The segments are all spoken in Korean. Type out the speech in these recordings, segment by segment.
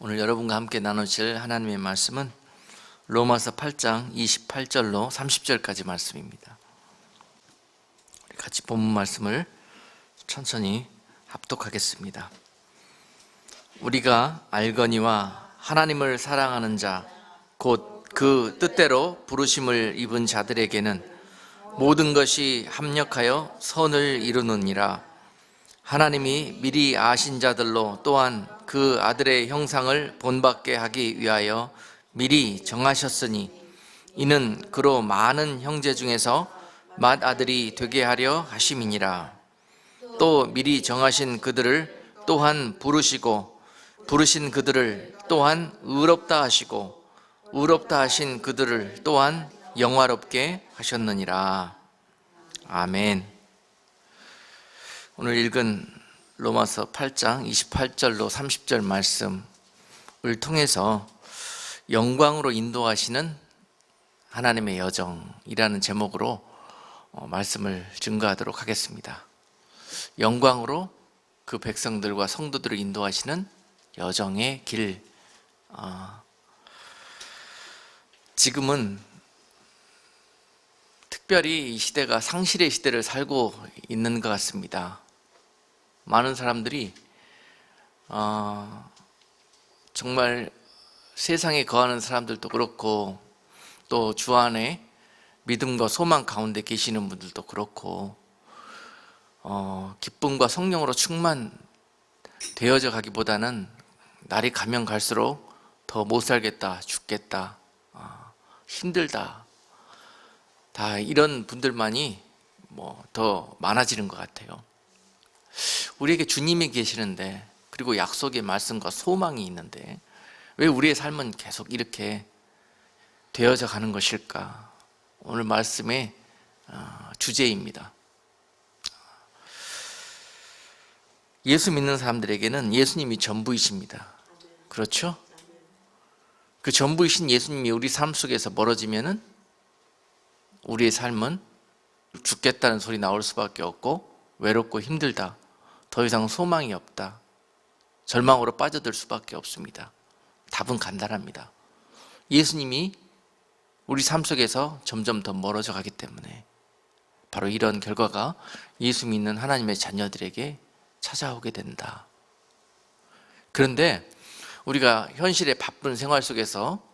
오늘 여러분과 함께 나누실 하나님의 말씀은 로마서 8장 28절로 30절까지 말씀입니다. 같이 본문 말씀을 천천히 합독하겠습니다. 우리가 알거니와 하나님을 사랑하는 자 곧 그 뜻대로 부르심을 입은 자들에게는 모든 것이 합력하여 선을 이루느니라. 하나님이 미리 아신 자들로 또한 그 아들의 형상을 본받게 하기 위하여 미리 정하셨으니 이는 그로 많은 형제 중에서 맏아들이 되게 하려 하심이니라. 또 미리 정하신 그들을 또한 부르시고 부르신 그들을 또한 의롭다 하시고 의롭다 하신 그들을 또한 영화롭게 하셨느니라. 아멘. 오늘 읽은 로마서 8장 28절로 30절 말씀을 통해서 영광으로 인도하시는 하나님의 여정이라는 제목으로 말씀을 증거하도록 하겠습니다. 영광으로 그 백성들과 성도들을 인도하시는 여정의 길. 지금은 특별히 이 시대가 상실의 시대를 살고 있는 것 같습니다. 많은 사람들이 정말 세상에 거하는 사람들도 그렇고 또 주 안에 믿음과 소망 가운데 계시는 분들도 그렇고 기쁨과 성령으로 충만되어져 가기보다는 날이 가면 갈수록 더 못 살겠다, 죽겠다, 힘들다, 다 이런 분들만이 더 많아지는 것 같아요. 우리에게 주님이 계시는데, 그리고 약속의 말씀과 소망이 있는데 왜 우리의 삶은 계속 이렇게 되어져 가는 것일까? 오늘 말씀의 주제입니다. 예수 믿는 사람들에게는 예수님이 전부이십니다. 그렇죠? 그 전부이신 예수님이 우리 삶 속에서 멀어지면은 우리의 삶은 죽겠다는 소리 나올 수밖에 없고, 외롭고 힘들다, 더 이상 소망이 없다, 절망으로 빠져들 수밖에 없습니다. 답은 간단합니다. 예수님이 우리 삶 속에서 점점 더 멀어져 가기 때문에 바로 이런 결과가 예수 믿는 하나님의 자녀들에게 찾아오게 된다. 그런데 우리가 현실의 바쁜 생활 속에서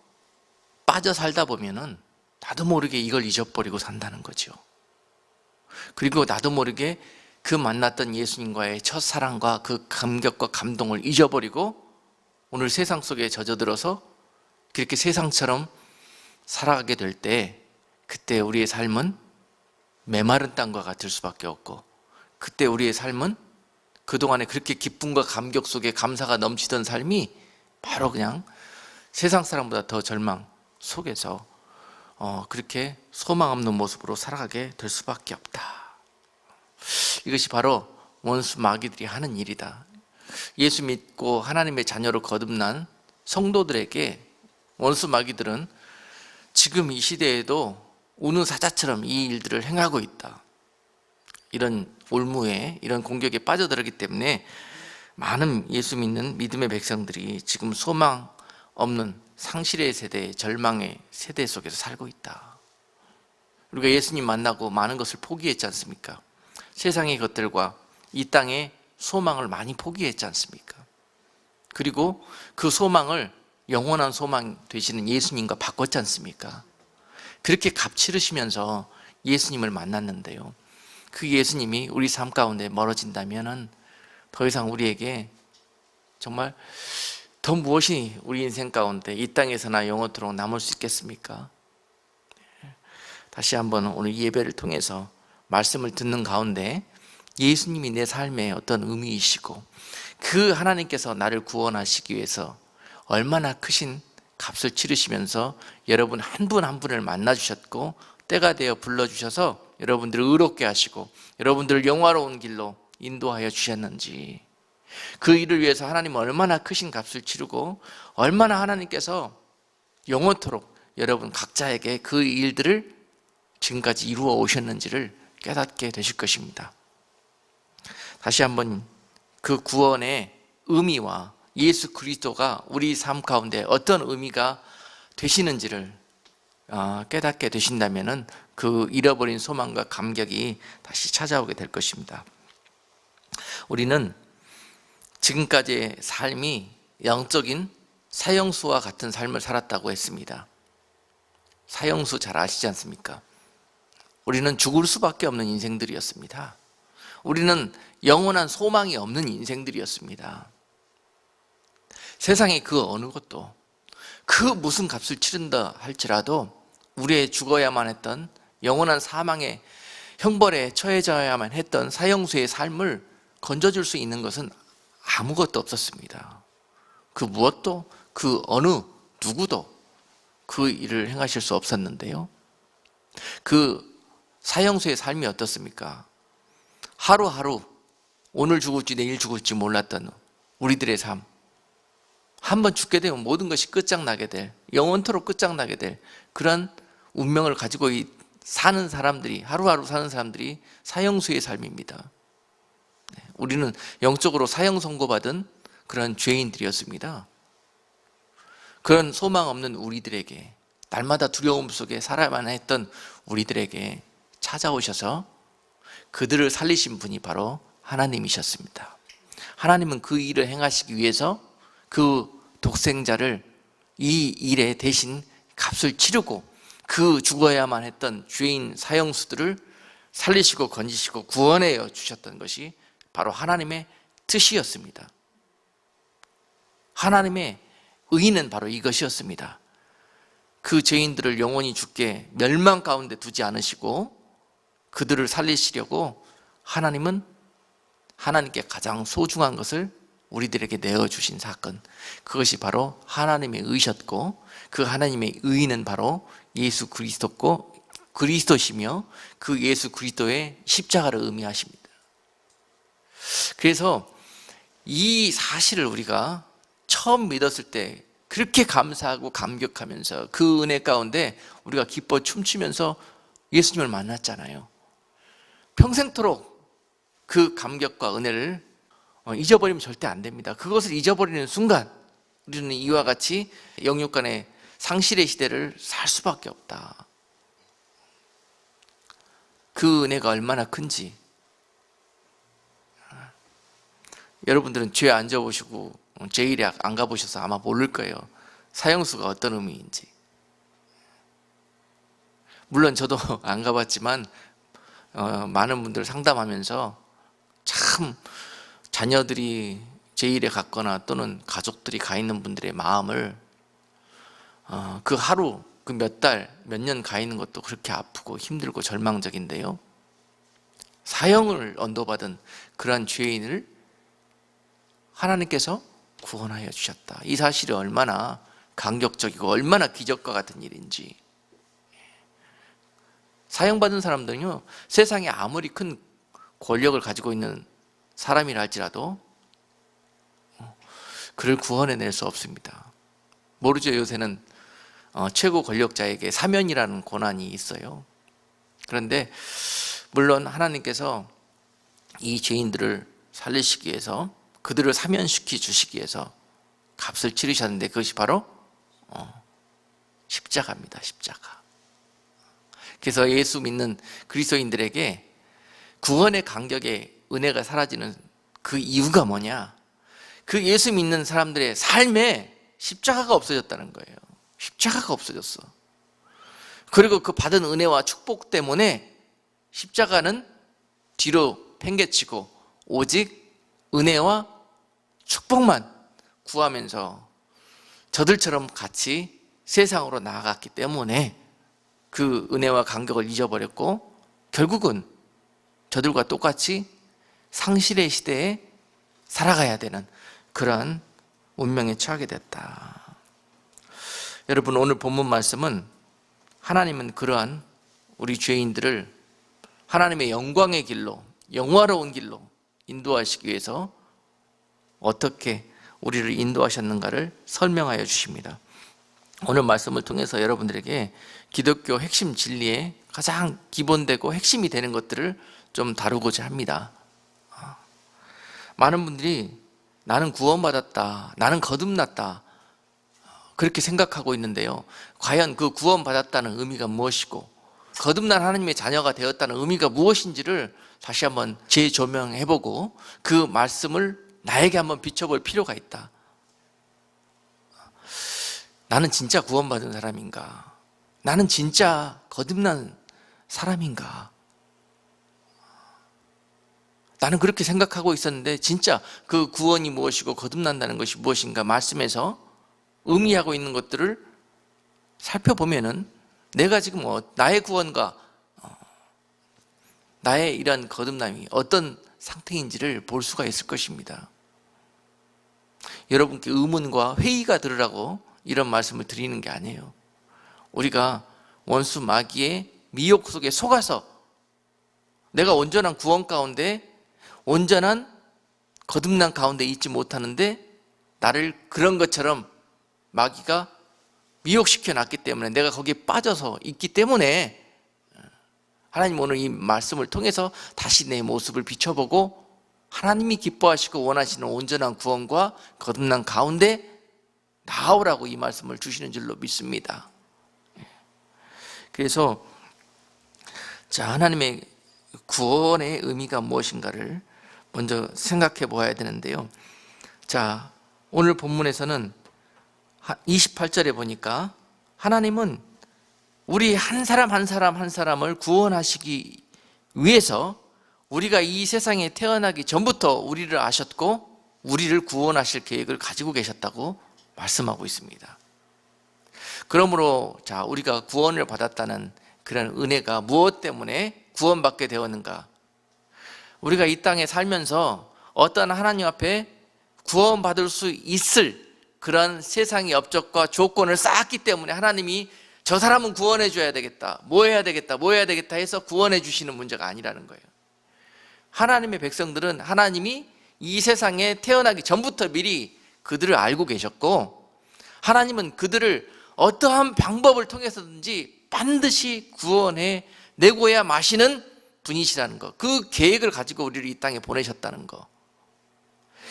빠져 살다 보면은 나도 모르게 이걸 잊어버리고 산다는 거죠. 그리고 나도 모르게 그 만났던 예수님과의 첫사랑과 그 감격과 감동을 잊어버리고 오늘 세상 속에 젖어들어서 그렇게 세상처럼 살아가게 될 때, 그때 우리의 삶은 메마른 땅과 같을 수밖에 없고, 그때 우리의 삶은 그동안에 그렇게 기쁨과 감격 속에 감사가 넘치던 삶이 바로 그냥 세상 사람보다 더 절망 속에서 그렇게 소망 없는 모습으로 살아가게 될 수밖에 없다. 이것이 바로 원수 마귀들이 하는 일이다. 예수 믿고 하나님의 자녀로 거듭난 성도들에게 원수 마귀들은 지금 이 시대에도 우는 사자처럼 이 일들을 행하고 있다. 이런 올무에, 이런 공격에 빠져들었기 때문에 많은 예수 믿는 믿음의 백성들이 지금 소망 없는 상실의 세대, 절망의 세대 속에서 살고 있다. 우리가 예수님 만나고 많은 것을 포기했지 않습니까? 세상의 것들과 이 땅의 소망을 많이 포기했지 않습니까? 그리고 그 소망을 영원한 소망 되시는 예수님과 바꿨지 않습니까? 그렇게 값치르시면서 예수님을 만났는데요, 그 예수님이 우리 삶 가운데 멀어진다면 더 이상 우리에게 정말 더 무엇이 우리 인생 가운데 이 땅에서나 영원토록 남을 수 있겠습니까? 다시 한번 오늘 예배를 통해서 말씀을 듣는 가운데 예수님이 내 삶에 어떤 의미이시고 그 하나님께서 나를 구원하시기 위해서 얼마나 크신 값을 치르시면서 여러분 한 분 한 분을 만나주셨고 때가 되어 불러주셔서 여러분들을 의롭게 하시고 여러분들을 영화로운 길로 인도하여 주셨는지, 그 일을 위해서 하나님은 얼마나 크신 값을 치르고 얼마나 하나님께서 영원토록 여러분 각자에게 그 일들을 지금까지 이루어 오셨는지를 깨닫게 되실 것입니다. 다시 한번 그 구원의 의미와 예수 그리스도가 우리 삶 가운데 어떤 의미가 되시는지를 깨닫게 되신다면 그 잃어버린 소망과 감격이 다시 찾아오게 될 것입니다. 우리는 지금까지의 삶이 영적인 사형수와 같은 삶을 살았다고 했습니다. 사형수 잘 아시지 않습니까? 우리는 죽을 수밖에 없는 인생들이었습니다. 우리는 영원한 소망이 없는 인생들이었습니다. 세상의 그 어느 것도 그 무슨 값을 치른다 할지라도 우리의 죽어야만 했던 영원한 사망의 형벌에 처해져야만 했던 사형수의 삶을 건져줄 수 있는 것은 아무것도 없었습니다. 그 무엇도 그 어느 누구도 그 일을 행하실 수 없었는데요, 그 사형수의 삶이 어떻습니까? 하루하루 오늘 죽을지 내일 죽을지 몰랐던 우리들의 삶, 한번 죽게 되면 모든 것이 끝장나게 될, 영원토록 끝장나게 될 그런 운명을 가지고 사는 사람들이, 하루하루 사는 사람들이 사형수의 삶입니다. 우리는 영적으로 사형 선고받은 그런 죄인들이었습니다. 그런 소망 없는 우리들에게, 날마다 두려움 속에 살아야만 했던 우리들에게 찾아오셔서 그들을 살리신 분이 바로 하나님이셨습니다. 하나님은 그 일을 행하시기 위해서 그 독생자를 이 일에 대신 값을 치르고 그 죽어야만 했던 죄인 사형수들을 살리시고 건지시고 구원해 주셨던 것이 바로 하나님의 뜻이었습니다. 하나님의 의는 바로 이것이었습니다. 그 죄인들을 영원히 죽게 멸망 가운데 두지 않으시고 그들을 살리시려고 하나님은 하나님께 가장 소중한 것을 우리들에게 내어주신 사건, 그것이 바로 하나님의 의셨고 그 하나님의 의는 바로 예수 그리스도시며 그 예수 그리스도의 십자가를 의미하십니다. 그래서 이 사실을 우리가 처음 믿었을 때 그렇게 감사하고 감격하면서 그 은혜 가운데 우리가 기뻐 춤추면서 예수님을 만났잖아요. 평생토록 그 감격과 은혜를 잊어버리면 절대 안 됩니다. 그것을 잊어버리는 순간 우리는 이와 같이 영육 간의 상실의 시대를 살 수밖에 없다. 그 은혜가 얼마나 큰지 여러분들은 죄 안 져보시고 제1회 안 가보셔서 아마 모를 거예요. 사형수가 어떤 의미인지. 물론 저도 안 가봤지만 많은 분들 상담하면서 참 자녀들이 제1회 갔거나 또는 가족들이 가 있는 분들의 마음을 그 하루, 그 몇 달, 몇 년 가 있는 것도 그렇게 아프고 힘들고 절망적인데요, 사형을 언도받은 그러한 죄인을 하나님께서 구원하여 주셨다. 이 사실이 얼마나 감격적이고 얼마나 기적과 같은 일인지. 사형받은 사람들은요, 세상에 아무리 큰 권력을 가지고 있는 사람이라 할지라도 그를 구원해낼 수 없습니다. 모르죠. 요새는 최고 권력자에게 사면이라는 권한이 있어요. 그런데 물론 하나님께서 이 죄인들을 살리시기 위해서, 그들을 사면시키 주시기 위해서 값을 치르셨는데 그것이 바로 십자가입니다. 십자가. 그래서 예수 믿는 그리스도인들에게 구원의 간격의 은혜가 사라지는 그 이유가 뭐냐? 그 예수 믿는 사람들의 삶에 십자가가 없어졌다는 거예요. 십자가가 없어졌어. 그리고 그 받은 은혜와 축복 때문에 십자가는 뒤로 팽개치고 오직 은혜와 축복만 구하면서 저들처럼 같이 세상으로 나아갔기 때문에 그 은혜와 간격을 잊어버렸고 결국은 저들과 똑같이 상실의 시대에 살아가야 되는 그런 운명에 처하게 됐다. 여러분, 오늘 본문 말씀은 하나님은 그러한 우리 죄인들을 하나님의 영광의 길로, 영화로운 길로 인도하시기 위해서 어떻게 우리를 인도하셨는가를 설명하여 주십니다. 오늘 말씀을 통해서 여러분들에게 기독교 핵심 진리의 가장 기본되고 핵심이 되는 것들을 좀 다루고자 합니다. 많은 분들이 나는 구원받았다, 나는 거듭났다, 그렇게 생각하고 있는데요, 과연 그 구원받았다는 의미가 무엇이고 거듭난 하나님의 자녀가 되었다는 의미가 무엇인지를 다시 한번 재조명해보고 그 말씀을 나에게 한번 비춰볼 필요가 있다. 나는 진짜 구원받은 사람인가? 나는 진짜 거듭난 사람인가? 나는 그렇게 생각하고 있었는데 진짜 그 구원이 무엇이고 거듭난다는 것이 무엇인가 말씀에서 의미하고 있는 것들을 살펴보면은 내가 지금 나의 구원과 나의 이런 거듭남이 어떤 상태인지를 볼 수가 있을 것입니다. 여러분께 의문과 회의가 들으라고 이런 말씀을 드리는 게 아니에요. 우리가 원수 마귀의 미혹 속에 속아서 내가 온전한 구원 가운데, 온전한 거듭난 가운데 있지 못하는데 나를 그런 것처럼 마귀가 미혹시켜 놨기 때문에, 내가 거기에 빠져서 있기 때문에 하나님 오늘 이 말씀을 통해서 다시 내 모습을 비춰보고 하나님이 기뻐하시고 원하시는 온전한 구원과 거듭난 가운데 나오라고 이 말씀을 주시는 줄로 믿습니다. 그래서 자, 하나님의 구원의 의미가 무엇인가를 먼저 생각해 보아야 되는데요. 자, 오늘 본문에서는 28절에 보니까 하나님은 우리 한 사람 한 사람 한 사람을 구원하시기 위해서 우리가 이 세상에 태어나기 전부터 우리를 아셨고 우리를 구원하실 계획을 가지고 계셨다고 말씀하고 있습니다. 그러므로 자, 우리가 구원을 받았다는 그런 은혜가 무엇 때문에 구원받게 되었는가? 우리가 이 땅에 살면서 어떤 하나님 앞에 구원받을 수 있을 그런 세상의 업적과 조건을 쌓았기 때문에 하나님이 저 사람은 구원해 줘야 되겠다, 뭐 해야 되겠다 해서 구원해 주시는 문제가 아니라는 거예요. 하나님의 백성들은 하나님이 이 세상에 태어나기 전부터 미리 그들을 알고 계셨고, 하나님은 그들을 어떠한 방법을 통해서든지 반드시 구원해 내고야 마시는 분이시라는 것, 그 계획을 가지고 우리를 이 땅에 보내셨다는 것,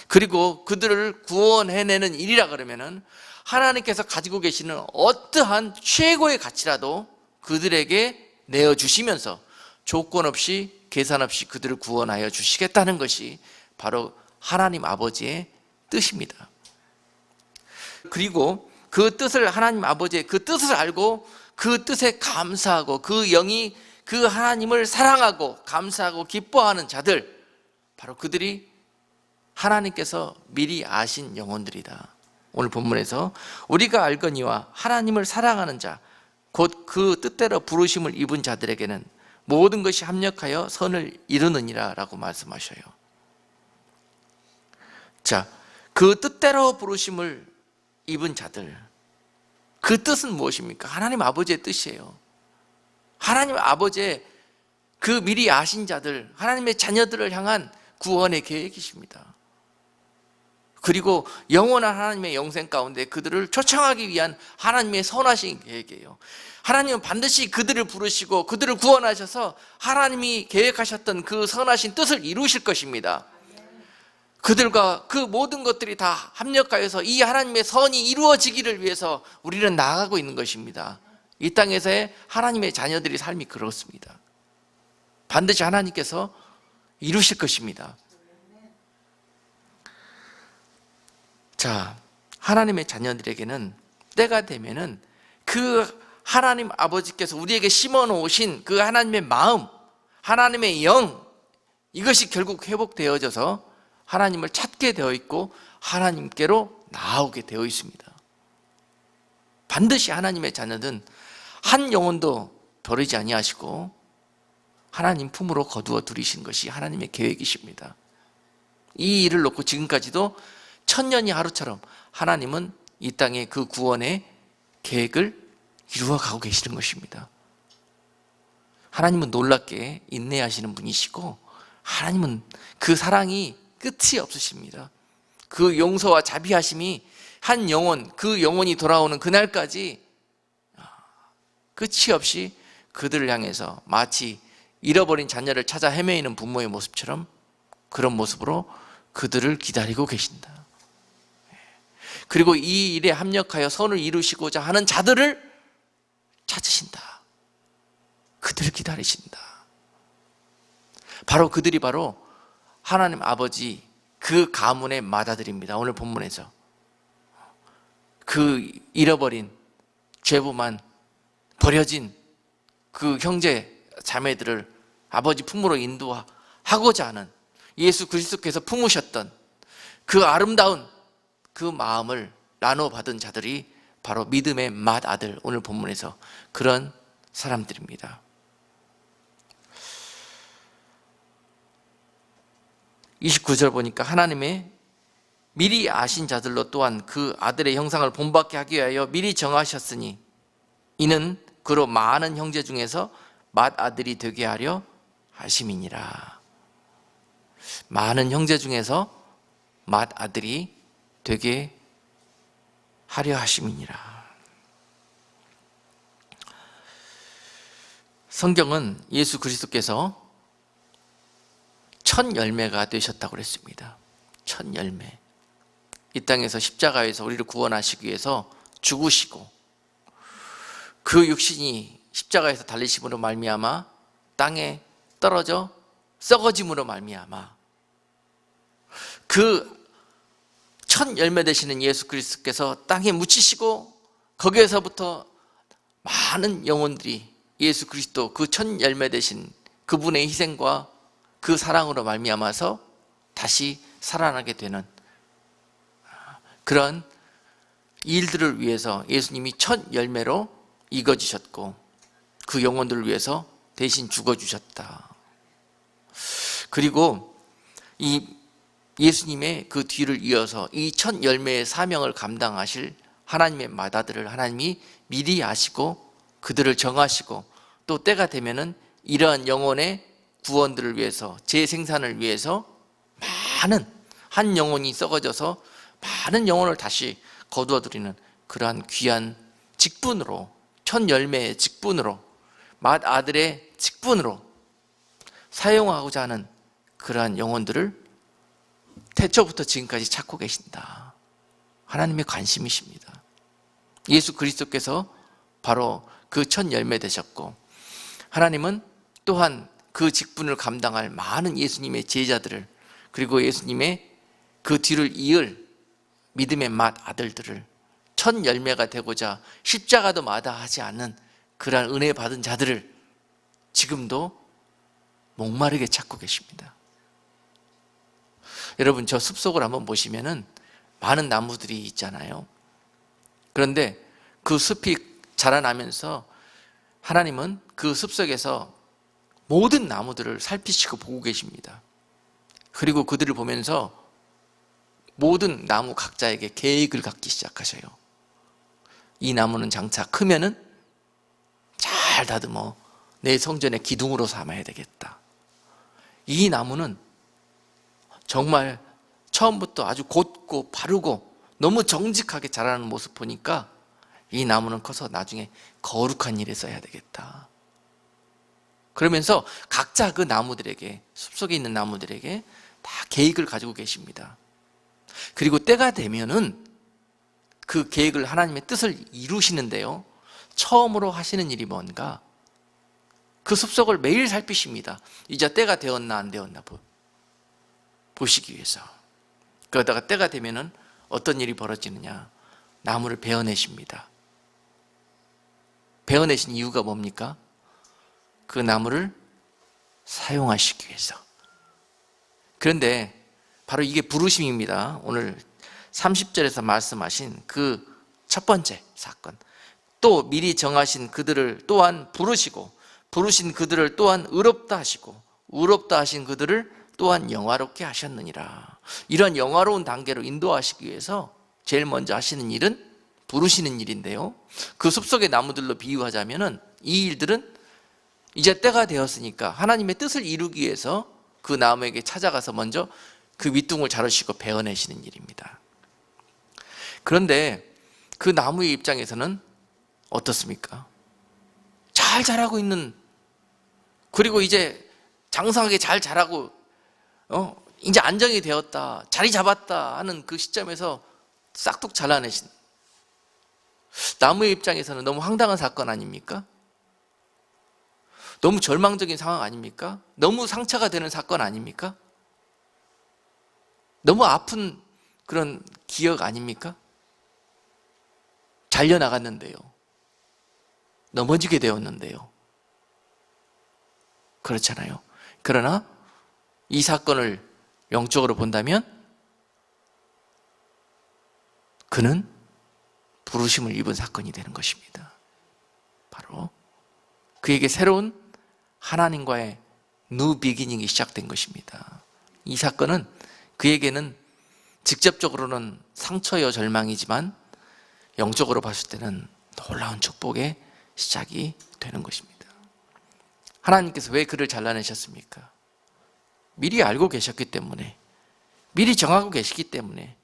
그리고 그들을 구원해내는 일이라 그러면은 하나님께서 가지고 계시는 어떠한 최고의 가치라도 그들에게 내어주시면서 조건 없이 계산 없이 그들을 구원하여 주시겠다는 것이 바로 하나님 아버지의 뜻입니다. 그리고 그 뜻을, 하나님 아버지의 그 뜻을 알고 그 뜻에 감사하고 그 영이 그 하나님을 사랑하고 감사하고 기뻐하는 자들, 바로 그들이 하나님께서 미리 아신 영혼들이다. 오늘 본문에서 우리가 알거니와 하나님을 사랑하는 자, 곧 그 뜻대로 부르심을 입은 자들에게는 모든 것이 합력하여 선을 이루느니라 라고 말씀하셔요. 자, 그 뜻대로 부르심을 입은 자들, 그 뜻은 무엇입니까? 하나님 아버지의 뜻이에요. 하나님 아버지의 그 미리 아신 자들, 하나님의 자녀들을 향한 구원의 계획이십니다. 그리고 영원한 하나님의 영생 가운데 그들을 초청하기 위한 하나님의 선하신 계획이에요. 하나님은 반드시 그들을 부르시고 그들을 구원하셔서 하나님이 계획하셨던 그 선하신 뜻을 이루실 것입니다. 그들과 그 모든 것들이 다 합력하여서 이 하나님의 선이 이루어지기를 위해서 우리는 나아가고 있는 것입니다. 이 땅에서의 하나님의 자녀들의 삶이 그렇습니다. 반드시 하나님께서 이루실 것입니다. 자, 하나님의 자녀들에게는 때가 되면은 그 하나님 아버지께서 우리에게 심어 놓으신 그 하나님의 마음, 하나님의 영, 이것이 결국 회복되어져서 하나님을 찾게 되어 있고 하나님께로 나아오게 되어 있습니다. 반드시 하나님의 자녀는 한 영혼도 버리지 아니하시고 하나님 품으로 거두어 들이신 것이 하나님의 계획이십니다. 이 일을 놓고 지금까지도 천년이 하루처럼 하나님은 이 땅의 그 구원의 계획을 이루어가고 계시는 것입니다. 하나님은 놀랍게 인내하시는 분이시고 하나님은 그 사랑이 끝이 없으십니다. 그 용서와 자비하심이 한 영혼, 그 영혼이 돌아오는 그날까지 끝이 없이 그들을 향해서 마치 잃어버린 자녀를 찾아 헤매이는 부모의 모습처럼 그런 모습으로 그들을 기다리고 계신다. 그리고 이 일에 합력하여 선을 이루시고자 하는 자들을 찾으신다. 그들을 기다리신다. 바로 그들이 바로 하나님 아버지 그 가문의 맏아들입니다. 오늘 본문에서 그 잃어버린 죄부만 버려진 그 형제 자매들을 아버지 품으로 인도하고자 하는 예수 그리스도께서 품으셨던 그 아름다운 그 마음을 나눠 받은 자들이 바로 믿음의 맏아들, 오늘 본문에서 그런 사람들입니다. 29절 보니까 하나님의 미리 아신 자들로 또한 그 아들의 형상을 본받게 하기 위하여 미리 정하셨으니 이는 그로 많은 형제 중에서 맏아들이 되게 하려 하심이니라. 많은 형제 중에서 맏아들이 되게 하려 하심이니라. 성경은 예수 그리스도께서 첫 열매가 되셨다고 그랬습니다. 첫 열매. 이 땅에서 십자가에서 우리를 구원하시기 위해서 죽으시고 그 육신이 십자가에서 달리심으로 말미암아 땅에 떨어져 썩어짐으로 말미암아 그 첫 열매 되시는 예수 그리스도께서 땅에 묻히시고 거기에서부터 많은 영혼들이 예수 그리스도 그 첫 열매 되신 그분의 희생과 그 사랑으로 말미암아서 다시 살아나게 되는 그런 일들을 위해서 예수님이 첫 열매로 익어지셨고 그 영혼들을 위해서 대신 죽어주셨다. 그리고 이 예수님의 그 뒤를 이어서 이 첫 열매의 사명을 감당하실 하나님의 맏아들을 하나님이 미리 아시고 그들을 정하시고 또 때가 되면은 이러한 영혼의 구원들을 위해서 재생산을 위해서 많은 한 영혼이 썩어져서 많은 영혼을 다시 거두어들이는 그러한 귀한 직분으로 첫 열매의 직분으로 맏아들의 직분으로 사용하고자 하는 그러한 영혼들을 태초부터 지금까지 찾고 계신다. 하나님의 관심이십니다. 예수 그리스도께서 바로 그 첫 열매 되셨고 하나님은 또한 그 직분을 감당할 많은 예수님의 제자들을 그리고 예수님의 그 뒤를 이을 믿음의 맏아들들을 첫 열매가 되고자 십자가도 마다하지 않는 그러한 은혜 받은 자들을 지금도 목마르게 찾고 계십니다. 여러분 저 숲속을 한번 보시면은 많은 나무들이 있잖아요. 그런데 그 숲이 자라나면서 하나님은 그 숲속에서 모든 나무들을 살피시고 보고 계십니다. 그리고 그들을 보면서 모든 나무 각자에게 계획을 갖기 시작하셔요. 이 나무는 장차 크면은 잘 다듬어 내 성전의 기둥으로 삼아야 되겠다. 이 나무는 정말 처음부터 아주 곧고 바르고 너무 정직하게 자라는 모습 보니까 이 나무는 커서 나중에 거룩한 일에 써야 되겠다. 그러면서 각자 그 나무들에게 숲속에 있는 나무들에게 다 계획을 가지고 계십니다. 그리고 때가 되면은 그 계획을 하나님의 뜻을 이루시는데요. 처음으로 하시는 일이 뭔가? 그 숲속을 매일 살피십니다. 이제 때가 되었나 안 되었나 보시기 위해서. 그러다가 때가 되면은 어떤 일이 벌어지느냐? 나무를 베어내십니다. 베어내신 이유가 뭡니까? 그 나무를 사용하시기 위해서. 그런데 바로 이게 부르심입니다. 오늘 30절에서 말씀하신 그 첫 번째 사건. 또 미리 정하신 그들을 또한 부르시고 부르신 그들을 또한 의롭다 하시고 의롭다 하신 그들을 또한 영화롭게 하셨느니라. 이런 영화로운 단계로 인도하시기 위해서 제일 먼저 하시는 일은 부르시는 일인데요. 그 숲속의 나무들로 비유하자면은 이 일들은 이제 때가 되었으니까 하나님의 뜻을 이루기 위해서 그 나무에게 찾아가서 먼저 그 밑둥을 자르시고 베어내시는 일입니다. 그런데 그 나무의 입장에서는 어떻습니까? 잘 자라고 있는, 그리고 이제 장성하게 잘 자라고 이제 안정이 되었다, 자리 잡았다 하는 그 시점에서 싹둑 잘라내신, 나무의 입장에서는 너무 황당한 사건 아닙니까? 너무 절망적인 상황 아닙니까? 너무 상처가 되는 사건 아닙니까? 너무 아픈 그런 기억 아닙니까? 잘려나갔는데요. 넘어지게 되었는데요. 그렇잖아요. 그러나 이 사건을 영적으로 본다면 그는 부르심을 입은 사건이 되는 것입니다. 바로 그에게 새로운 하나님과의 뉴 비기닝이 시작된 것입니다. 이 사건은 그에게는 직접적으로는 상처여 절망이지만 영적으로 봤을 때는 놀라운 축복의 시작이 되는 것입니다. 하나님께서 왜 그를 잘라내셨습니까? 미리 알고 계셨기 때문에, 미리 정하고 계시기 때문에,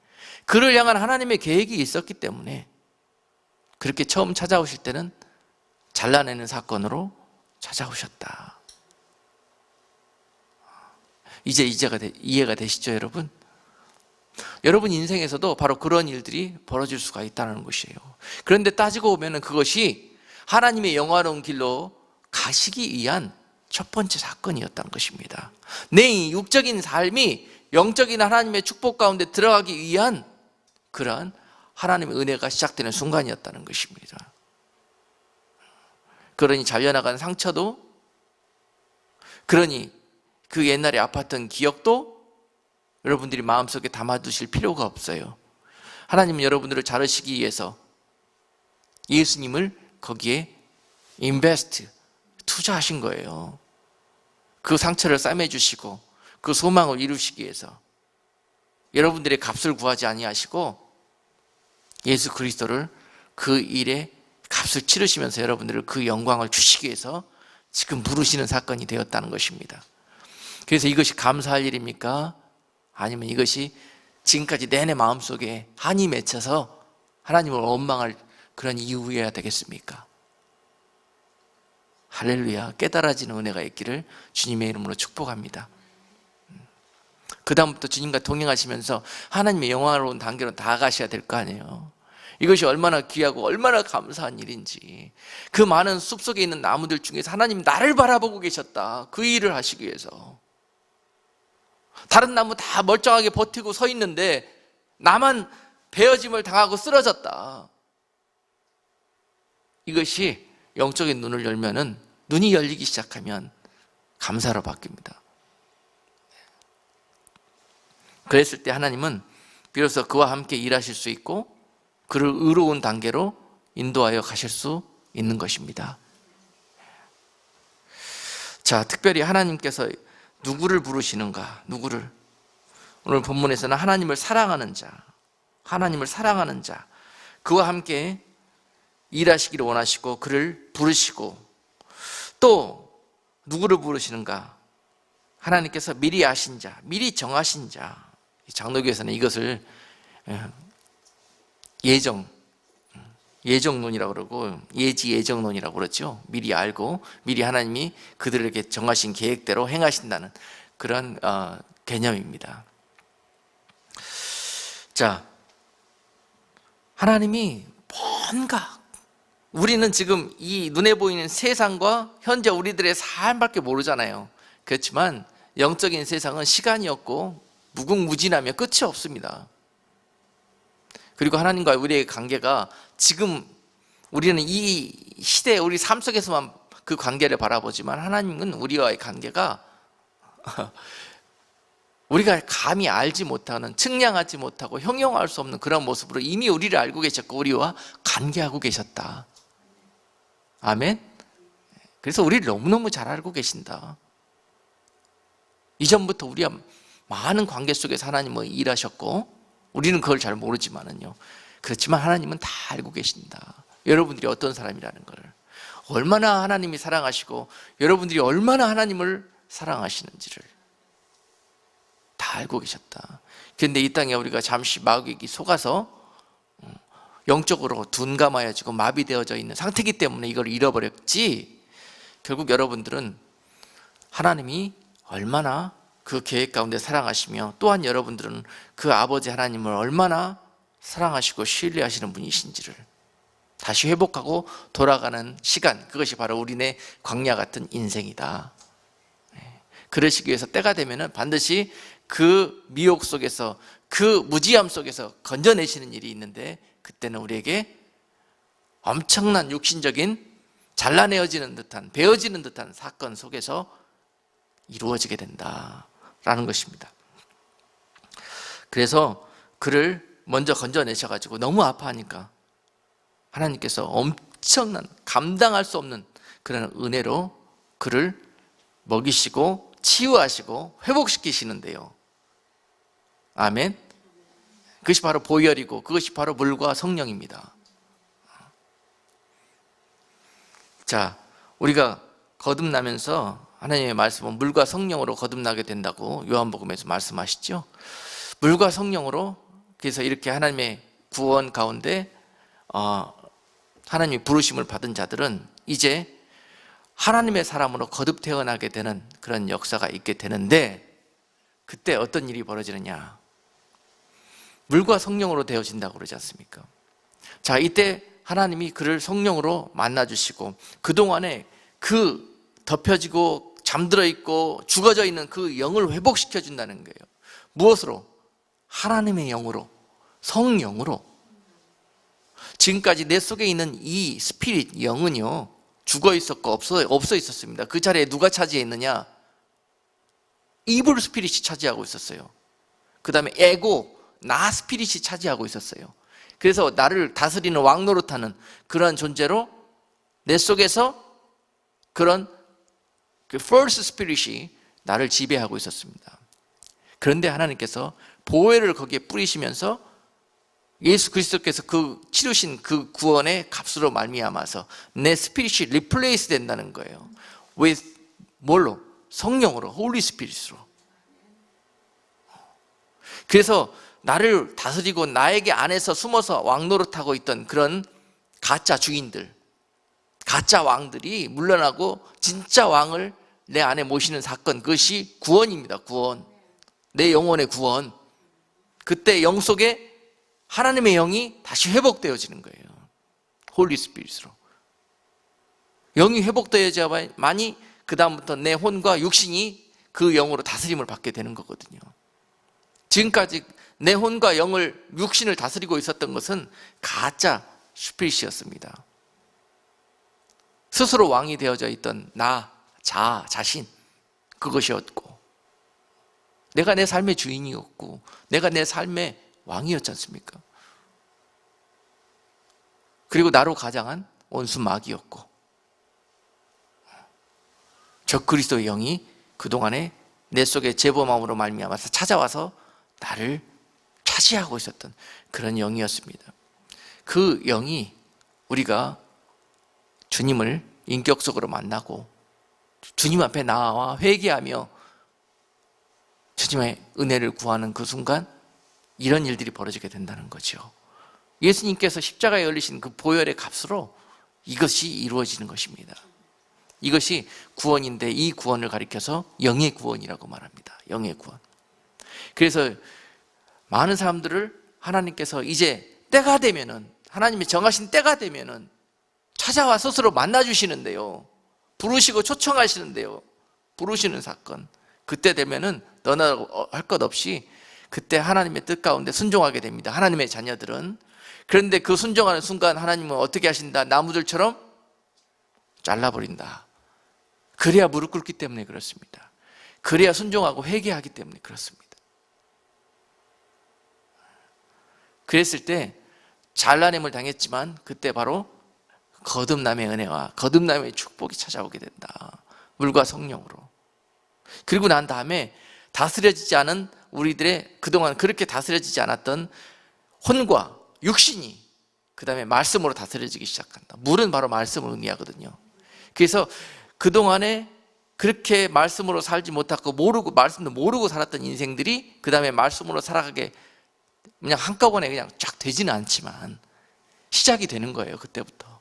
그를 향한 하나님의 계획이 있었기 때문에 그렇게 처음 찾아오실 때는 잘라내는 사건으로 찾아오셨다. 이제 이해가 되시죠, 여러분? 여러분 인생에서도 바로 그런 일들이 벌어질 수가 있다는 것이에요. 그런데 따지고 보면 그것이 하나님의 영화로운 길로 가시기 위한 첫 번째 사건이었다는 것입니다. 내 육적인 삶이 영적인 하나님의 축복 가운데 들어가기 위한 그러한 하나님의 은혜가 시작되는 순간이었다는 것입니다. 그러니 잘려나간 상처도, 그러니 그 옛날에 아팠던 기억도 여러분들이 마음속에 담아두실 필요가 없어요. 하나님은 여러분들을 자르시기 위해서 예수님을 거기에 인베스트, 투자하신 거예요. 그 상처를 싸매주시고 그 소망을 이루시기 위해서 여러분들의 값을 구하지 아니하시고 예수 그리스도를 그 일에 값을 치르시면서 여러분들을 그 영광을 주시기 위해서 지금 부르시는 사건이 되었다는 것입니다. 그래서 이것이 감사할 일입니까? 아니면 이것이 지금까지 내내 마음속에 한이 맺혀서 하나님을 원망할 그런 이유여야 되겠습니까? 할렐루야, 깨달아지는 은혜가 있기를 주님의 이름으로 축복합니다. 그 다음부터 주님과 동행하시면서 하나님의 영화로운 단계로 나아가셔야 될 거 아니에요. 이것이 얼마나 귀하고 얼마나 감사한 일인지. 그 많은 숲속에 있는 나무들 중에서 하나님 나를 바라보고 계셨다. 그 일을 하시기 위해서. 다른 나무 다 멀쩡하게 버티고 서 있는데 나만 베어짐을 당하고 쓰러졌다. 이것이 영적인 눈을 열면은, 눈이 열리기 시작하면 감사로 바뀝니다. 그랬을 때 하나님은 비로소 그와 함께 일하실 수 있고 그를 의로운 단계로 인도하여 가실 수 있는 것입니다. 자, 특별히 하나님께서 누구를 부르시는가? 누구를? 오늘 본문에서는 하나님을 사랑하는 자, 하나님을 사랑하는 자, 그와 함께 일하시기를 원하시고 그를 부르시고, 또 누구를 부르시는가? 하나님께서 미리 아신 자, 미리 정하신 자. 장로교에서는 이것을 예정론이라고 그러고 예지예정론이라고 그러죠. 미리 알고 미리 하나님이 그들에게 정하신 계획대로 행하신다는 그런 개념입니다. 자, 하나님이 뭔가, 우리는 지금 이 눈에 보이는 세상과 현재 우리들의 삶밖에 모르잖아요. 그렇지만 영적인 세상은 시간이 없고 무궁무진하며 끝이 없습니다. 그리고 하나님과 우리의 관계가 지금 우리는 이 시대 우리 삶 속에서만 그 관계를 바라보지만 하나님은 우리와의 관계가 우리가 감히 알지 못하는, 측량하지 못하고 형용할 수 없는 그런 모습으로 이미 우리를 알고 계셨고 우리와 관계하고 계셨다. 아멘. 그래서 우리를 너무너무 잘 알고 계신다. 이전부터 우리와 많은 관계 속에서 하나님은 일하셨고 우리는 그걸 잘 모르지만은요, 그렇지만 하나님은 다 알고 계신다. 여러분들이 어떤 사람이라는 걸, 얼마나 하나님이 사랑하시고 여러분들이 얼마나 하나님을 사랑하시는지를 다 알고 계셨다. 그런데 이 땅에 우리가 잠시 마귀에게 속아서 영적으로 둔감하여지고 마비되어져 있는 상태이기 때문에 이걸 잃어버렸지, 결국 여러분들은 하나님이 얼마나 그 계획 가운데 사랑하시며 또한 여러분들은 그 아버지 하나님을 얼마나 사랑하시고 신뢰하시는 분이신지를 다시 회복하고 돌아가는 시간, 그것이 바로 우리네 광야 같은 인생이다. 그러시기 위해서 때가 되면은 반드시 그 미혹 속에서, 그 무지함 속에서 건져내시는 일이 있는데, 그때는 우리에게 엄청난 육신적인 잘라내어지는 듯한, 베어지는 듯한 사건 속에서 이루어지게 된다라는 것입니다. 그래서 그를 먼저 건져내셔가지고 너무 아파하니까 하나님께서 엄청난, 감당할 수 없는 그런 은혜로 그를 먹이시고 치유하시고 회복시키시는데요. 아멘. 그것이 바로 보혈이고 그것이 바로 물과 성령입니다. 자, 우리가 거듭나면서 하나님의 말씀은 물과 성령으로 거듭나게 된다고 요한복음에서 말씀하시죠. 물과 성령으로, 그래서 이렇게 하나님의 구원 가운데 하나님의 부르심을 받은 자들은 이제 하나님의 사람으로 거듭 태어나게 되는 그런 역사가 있게 되는데, 그때 어떤 일이 벌어지느냐? 물과 성령으로 되어진다고 그러지 않습니까? 자, 이때 하나님이 그를 성령으로 만나주시고 그동안에 그 덮여지고 잠들어 있고 죽어져 있는 그 영을 회복시켜 준다는 거예요. 무엇으로? 하나님의 영으로, 성령으로. 지금까지 내 속에 있는 이 스피릿, 영은요, 죽어 있었고 없어 있었습니다. 그 자리에 누가 차지해 있느냐? 이블 스피릿이 차지하고 있었어요. 그 다음에 에고, 나 스피릿이 차지하고 있었어요. 그래서 나를 다스리는 왕노릇하는 그런 존재로 내 속에서 그런 그 first spirit이 나를 지배하고 있었습니다. 그런데 하나님께서 보혈을 거기에 뿌리시면서 예수 그리스도께서 그 치르신 그 구원의 값으로 말미암아서 내 스피릿이 리플레이스 된다는 거예요. with 뭘로? 성령으로, 홀리 스피릿으로. 그래서 나를 다스리고 나에게 안에서 숨어서 왕노릇하고 있던 그런 가짜 주인들, 가짜 왕들이 물러나고 진짜 왕을 내 안에 모시는 사건, 그것이 구원입니다. 구원. 내 영혼의 구원. 그때 영 속에 하나님의 영이 다시 회복되어지는 거예요. 홀리 스피릿으로. 영이 회복되어져야만이 그 다음부터 내 혼과 육신이 그 영으로 다스림을 받게 되는 거거든요. 지금까지 내 혼과 영을, 육신을 다스리고 있었던 것은 가짜 스피릿이었습니다. 스스로 왕이 되어져 있던 나, 자신, 그것이었고, 내가 내 삶의 주인이었고, 내가 내 삶의 왕이었지 않습니까? 그리고 나로 가장한 원수 마귀였고, 적 그리스도의 영이 그동안에 내 속에 재범함으로 말미암아서 찾아와서 나를 차지하고 있었던 그런 영이었습니다. 그 영이 우리가 주님을 인격적으로 만나고 주님 앞에 나와 회개하며 주님의 은혜를 구하는 그 순간 이런 일들이 벌어지게 된다는 거죠. 예수님께서 십자가에 열리신 그 보혈의 값으로 이것이 이루어지는 것입니다. 이것이 구원인데, 이 구원을 가리켜서 영의 구원이라고 말합니다. 영의 구원. 그래서 많은 사람들을 하나님께서 이제 때가 되면은, 하나님이 정하신 때가 되면은 찾아와 스스로 만나주시는데요, 부르시고 초청하시는데요, 부르시는 사건, 그때 되면은 너나 할 것 없이 그때 하나님의 뜻 가운데 순종하게 됩니다. 하나님의 자녀들은. 그런데 그 순종하는 순간 하나님은 어떻게 하신다? 나무들처럼 잘라버린다. 그래야 무릎 꿇기 때문에 그렇습니다. 그래야 순종하고 회개하기 때문에 그렇습니다. 그랬을 때 잘라냄을 당했지만 그때 바로 거듭남의 은혜와 거듭남의 축복이 찾아오게 된다. 물과 성령으로. 그리고 난 다음에 다스려지지 않은 우리들의 그동안 그렇게 다스려지지 않았던 혼과 육신이 그 다음에 말씀으로 다스려지기 시작한다. 물은 바로 말씀을 의미하거든요. 그래서 그동안에 그렇게 말씀으로 살지 못하고 모르고, 말씀도 모르고 살았던 인생들이 그 다음에 말씀으로 살아가게 그냥 한꺼번에 그냥 쫙 되지는 않지만 시작이 되는 거예요. 그때부터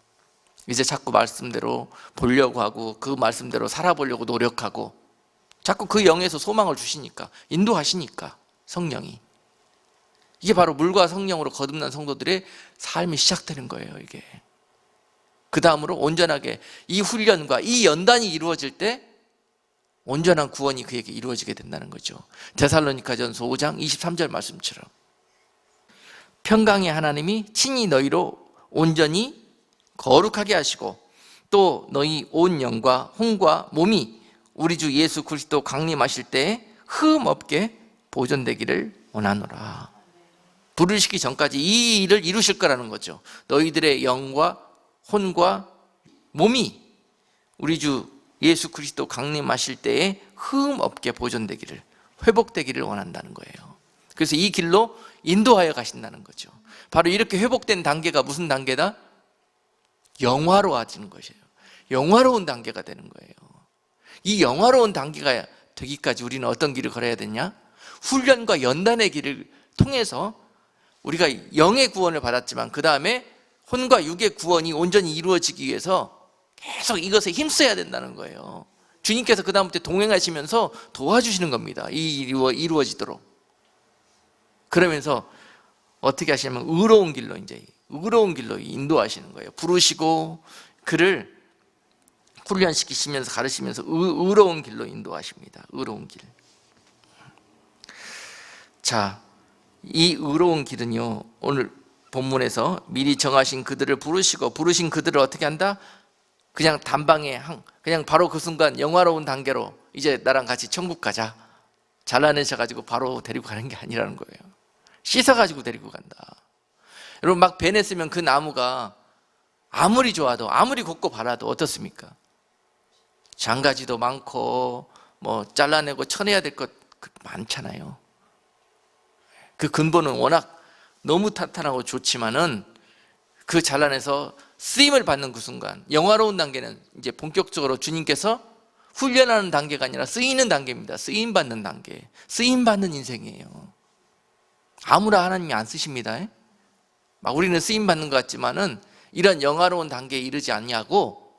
이제 자꾸 말씀대로 보려고 하고 그 말씀대로 살아보려고 노력하고 자꾸 그 영에서 소망을 주시니까, 인도하시니까 성령이. 이게 바로 물과 성령으로 거듭난 성도들의 삶이 시작되는 거예요. 이게 그 다음으로 온전하게 이 훈련과 이 연단이 이루어질 때 온전한 구원이 그에게 이루어지게 된다는 거죠. 데살로니가전서 5장 23절 말씀처럼 평강의 하나님이 친히 너희로 온전히 거룩하게 하시고 또 너희 온 영과 혼과 몸이 우리 주 예수 그리스도 강림하실 때에 흠 없게 보존되기를 원하노라. 부르시기 전까지 이 일을 이루실 거라는 거죠. 너희들의 영과 혼과 몸이 우리 주 예수 그리스도 강림하실 때에 흠 없게 보존되기를, 회복되기를 원한다는 거예요. 그래서 이 길로 인도하여 가신다는 거죠. 바로 이렇게 회복된 단계가 무슨 단계다? 영화로워지는 것이에요. 영화로운 단계가 되는 거예요. 이 영화로운 단계가 되기까지 우리는 어떤 길을 걸어야 되냐? 훈련과 연단의 길을 통해서 우리가 영의 구원을 받았지만 그 다음에 혼과 육의 구원이 온전히 이루어지기 위해서 계속 이것에 힘써야 된다는 거예요. 주님께서 그 다음부터 동행하시면서 도와주시는 겁니다. 이 일이 이루어지도록. 그러면서 어떻게 하시냐면 의로운 길로, 이제 의로운 길로 인도하시는 거예요. 부르시고 그를 훈련시키시면서 가르치면서 의로운 길로 인도하십니다. 의로운 길. 자, 이 의로운 길은요, 오늘 본문에서 미리 정하신 그들을 부르신 그들을 어떻게 한다? 그냥 단방에 그냥 바로 그 순간 영화로운 단계로 이제 나랑 같이 천국 가자, 잘라내셔가지고 바로 데리고 가는 게 아니라는 거예요. 씻어가지고 데리고 간다. 여러분, 막 베냈으면 그 나무가 아무리 좋아도, 아무리 곱고 바라도 어떻습니까? 장가지도 많고 뭐 잘라내고 쳐내야 될 것 많잖아요. 그 근본은 워낙 너무 탄탄하고 좋지만은 그 잘라내서 쓰임을 받는 그 순간, 영화로운 단계는 이제 본격적으로 주님께서 훈련하는 단계가 아니라 쓰이는 단계입니다. 쓰임 받는 단계, 쓰임 받는 인생이에요. 아무나 하나님이 안 쓰십니다. 막 우리는 쓰임 받는 것 같지만은 이런 영화로운 단계에 이르지 않냐고,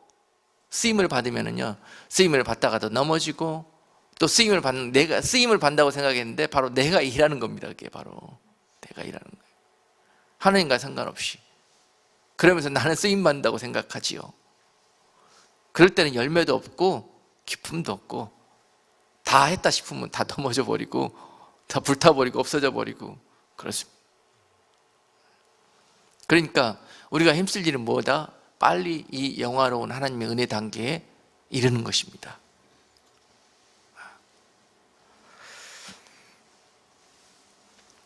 쓰임을 받으면은요, 쓰임을 받다가도 넘어지고 또 쓰임을 받는다고 생각했는데 바로 내가 일하는 겁니다. 그게 바로 내가 일하는 거예요. 하나님과 상관없이. 그러면서 나는 쓰임 받는다고 생각하지요. 그럴 때는 열매도 없고 기쁨도 없고, 다 했다 싶으면 다 넘어져 버리고 다 불타버리고 없어져 버리고 그렇습니다. 그러니까 우리가 힘쓸 일은 뭐다? 빨리 이 영화로운 하나님의 은혜 단계에 이르는 것입니다.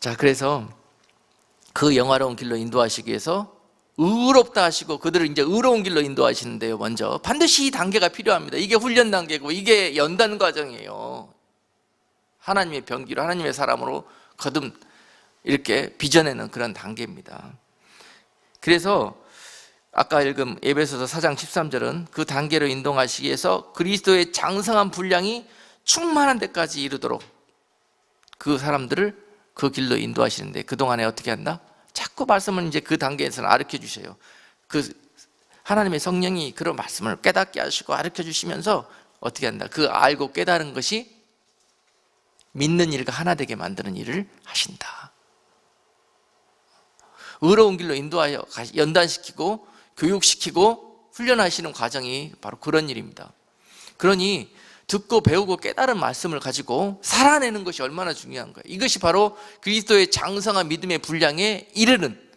자, 그래서 그 영화로운 길로 인도하시기 위해서 의롭다 하시고 그들을 이제 의로운 길로 인도하시는데요, 먼저 반드시 이 단계가 필요합니다. 이게 훈련 단계고 이게 연단 과정이에요. 하나님의 병기로, 하나님의 사람으로 거듭 이렇게 빚어내는 그런 단계입니다. 그래서 아까 읽은 에베소서 4장 13절은 그 단계로 인도하시기 위해서 그리스도의 장성한 분량이 충만한 데까지 이르도록 그 사람들을 그 길로 인도하시는데, 그동안에 어떻게 한다? 자꾸 말씀을 이제 그 단계에서는 가르쳐 주셔요. 그 하나님의 성령이 그런 말씀을 깨닫게 하시고 가르쳐 주시면서 어떻게 한다? 그 알고 깨달은 것이 믿는 일과 하나 되게 만드는 일을 하신다. 의로운 길로 인도하여 연단시키고 교육시키고 훈련하시는 과정이 바로 그런 일입니다. 그러니 듣고 배우고 깨달은 말씀을 가지고 살아내는 것이 얼마나 중요한 거예요. 이것이 바로 그리스도의 장성한 믿음의 분량에 이르는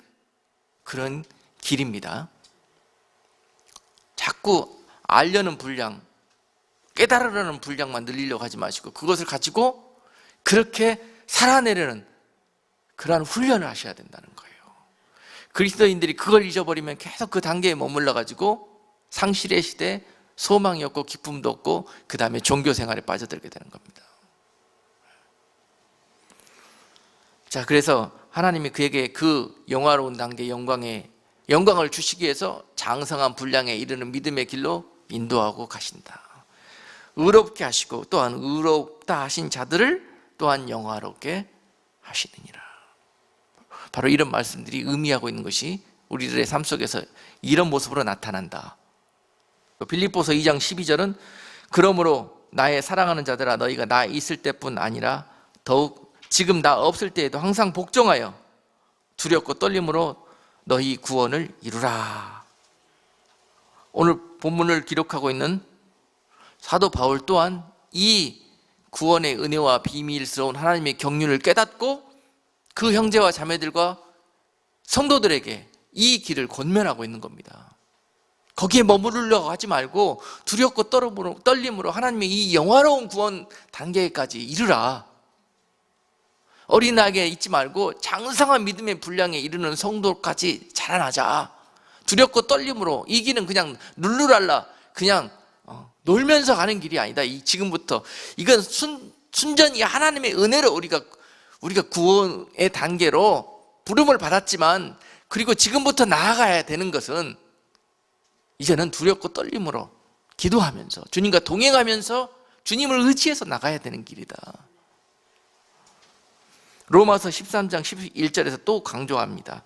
그런 길입니다. 자꾸 알려는 분량, 깨달으려는 분량만 늘리려고 하지 마시고 그것을 가지고 그렇게 살아내려는 그러한 훈련을 하셔야 된다는 거예요. 그리스도인들이 그걸 잊어버리면 계속 그 단계에 머물러 가지고 상실의 시대, 소망이 없고 기쁨도 없고 그 다음에 종교 생활에 빠져들게 되는 겁니다. 자, 그래서 하나님이 그에게 그 영화로운 단계 영광을 주시기 위해서 장성한 분량에 이르는 믿음의 길로 인도하고 가신다. 의롭게 하시고 또한 의롭다 하신 자들을 또한 영화롭게 하시느니라. 바로 이런 말씀들이 의미하고 있는 것이 우리들의 삶 속에서 이런 모습으로 나타난다. 빌립보서 2장 12절은 그러므로 나의 사랑하는 자들아, 너희가 나 있을 때뿐 아니라 더욱 지금 나 없을 때에도 항상 복종하여 두렵고 떨림으로 너희 구원을 이루라. 오늘 본문을 기록하고 있는 사도 바울 또한 이 구원의 은혜와 비밀스러운 하나님의 경륜을 깨닫고 그 형제와 자매들과 성도들에게 이 길을 권면하고 있는 겁니다. 거기에 머무르려고 하지 말고 두렵고 떨림으로 하나님의 이 영화로운 구원 단계까지 이르라. 어린아이에 있지 말고 장성한 믿음의 분량에 이르는 성도까지 자라나자. 두렵고 떨림으로, 이 길은 그냥 룰루랄라 그냥 놀면서 가는 길이 아니다. 지금부터 이건 순전히 하나님의 은혜로 우리가 구원의 단계로 부름을 받았지만, 그리고 지금부터 나아가야 되는 것은 이제는 두렵고 떨림으로 기도하면서 주님과 동행하면서 주님을 의지해서 나가야 되는 길이다. 로마서 13장 11절에서 또 강조합니다.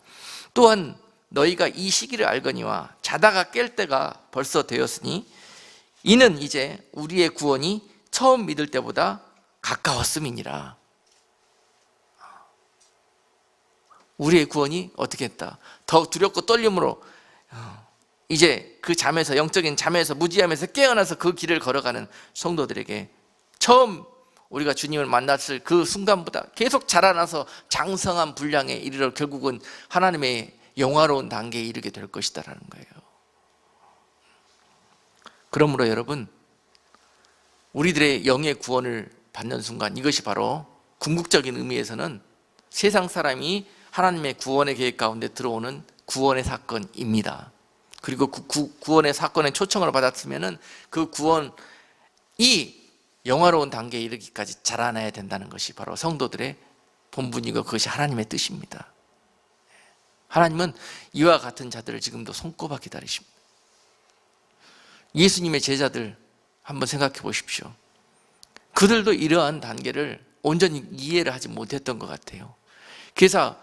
또한 너희가 이 시기를 알거니와 자다가 깰 때가 벌써 되었으니 이는 이제 우리의 구원이 처음 믿을 때보다 가까웠음이니라. 우리의 구원이 어떻게 했다? 더 두렵고 떨림으로 이제 그 잠에서, 영적인 잠에서, 무지함에서 깨어나서 그 길을 걸어가는 성도들에게 처음 우리가 주님을 만났을 그 순간보다 계속 자라나서 장성한 분량에 이르러 결국은 하나님의 영화로운 단계에 이르게 될 것이다라는 거예요. 그러므로 여러분, 우리들의 영의 구원을 받는 순간, 이것이 바로 궁극적인 의미에서는 세상 사람이 하나님의 구원의 계획 가운데 들어오는 구원의 사건입니다. 그리고 구원의 사건에 초청을 받았으면 그 구원이 영화로운 단계에 이르기까지 자라나야 된다는 것이 바로 성도들의 본분이고 그것이 하나님의 뜻입니다. 하나님은 이와 같은 자들을 지금도 손꼽아 기다리십니다. 예수님의 제자들 한번 생각해 보십시오. 그들도 이러한 단계를 온전히 이해를 하지 못했던 것 같아요. 그래서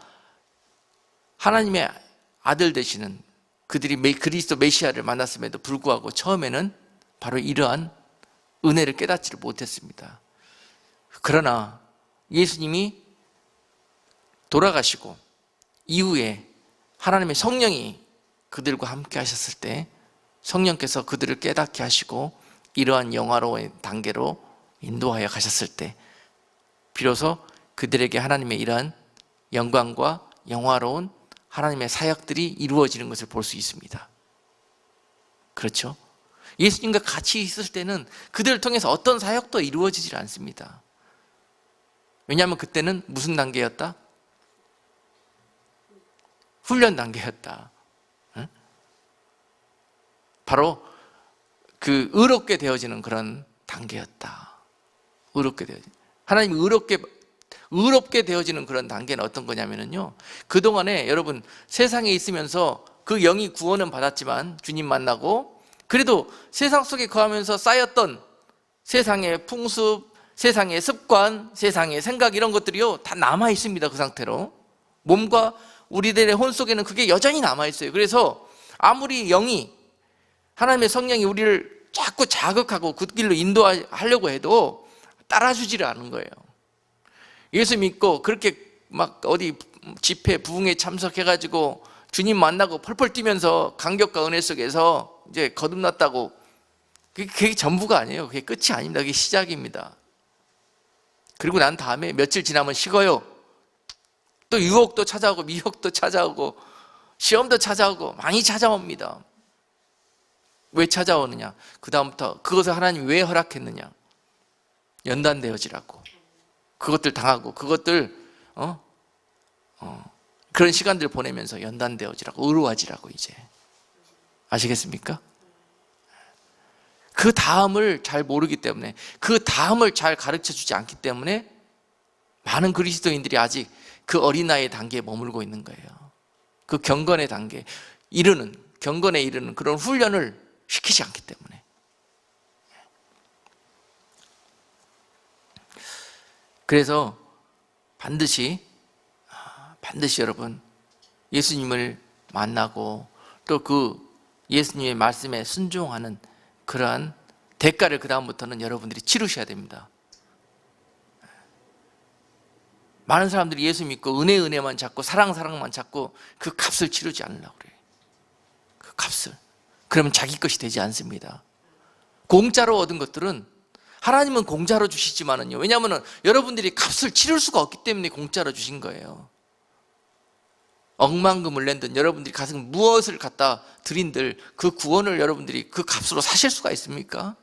하나님의 아들 되시는 그들이 그리스도 메시아를 만났음에도 불구하고 처음에는 바로 이러한 은혜를 깨닫지를 못했습니다. 그러나 예수님이 돌아가시고 이후에 하나님의 성령이 그들과 함께 하셨을 때 성령께서 그들을 깨닫게 하시고 이러한 영화로운 단계로 인도하여 가셨을 때 비로소 그들에게 하나님의 이러한 영광과 영화로운 하나님의 사역들이 이루어지는 것을 볼 수 있습니다. 그렇죠? 예수님과 같이 있을 때는 그들을 통해서 어떤 사역도 이루어지질 않습니다. 왜냐하면 그때는 무슨 단계였다? 훈련 단계였다. 바로 그 의롭게 되어지는 그런 단계였다. 의롭게 되어지는, 하나님이 의롭게 되어지는 그런 단계는 어떤 거냐면요, 그동안에 여러분 세상에 있으면서 그 영이 구원은 받았지만 주님 만나고 그래도 세상 속에 거하면서 쌓였던 세상의 풍습, 세상의 습관, 세상의 생각, 이런 것들이요 다 남아 있습니다. 그 상태로 몸과 우리들의 혼 속에는 그게 여전히 남아 있어요. 그래서 아무리 영이, 하나님의 성령이 우리를 자꾸 자극하고 그 길로 인도하려고 해도 따라주지를 않은 거예요. 예수 믿고 그렇게 막 어디 집회 부흥에 참석해가지고 주님 만나고 펄펄 뛰면서 감격과 은혜 속에서 이제 거듭났다고, 그게 전부가 아니에요. 그게 끝이 아닙니다. 그게 시작입니다. 그리고 난 다음에 며칠 지나면 식어요. 또 유혹도 찾아오고 미혹도 찾아오고 시험도 찾아오고 많이 찾아옵니다. 왜 찾아오느냐? 그 다음부터 그것을 하나님이 왜 허락했느냐? 연단되어지라고. 그것들 당하고 그것들 그런 시간들을 보내면서 연단되어지라고, 의로워지라고. 이제 아시겠습니까? 그 다음을 잘 모르기 때문에, 그 다음을 잘 가르쳐주지 않기 때문에 많은 그리스도인들이 아직 그 어린아이의 단계에 머물고 있는 거예요. 그 경건의 단계에 이르는 그런 훈련을 시키지 않기 때문에. 그래서 반드시 여러분 예수님을 만나고 또 그 예수님의 말씀에 순종하는 그러한 대가를 그 다음부터는 여러분들이 치르셔야 됩니다. 많은 사람들이 예수 믿고 은혜만 찾고 사랑만 찾고 그 값을 치르지 않으려고 그래요. 그 값을. 그러면 자기 것이 되지 않습니다. 공짜로 얻은 것들은 하나님은 공짜로 주시지만은요, 왜냐하면 여러분들이 값을 치를 수가 없기 때문에 공짜로 주신 거예요. 억만금을 낸든 여러분들이 가슴 무엇을 갖다 드린들 그 구원을 여러분들이 그 값으로 사실 수가 있습니까?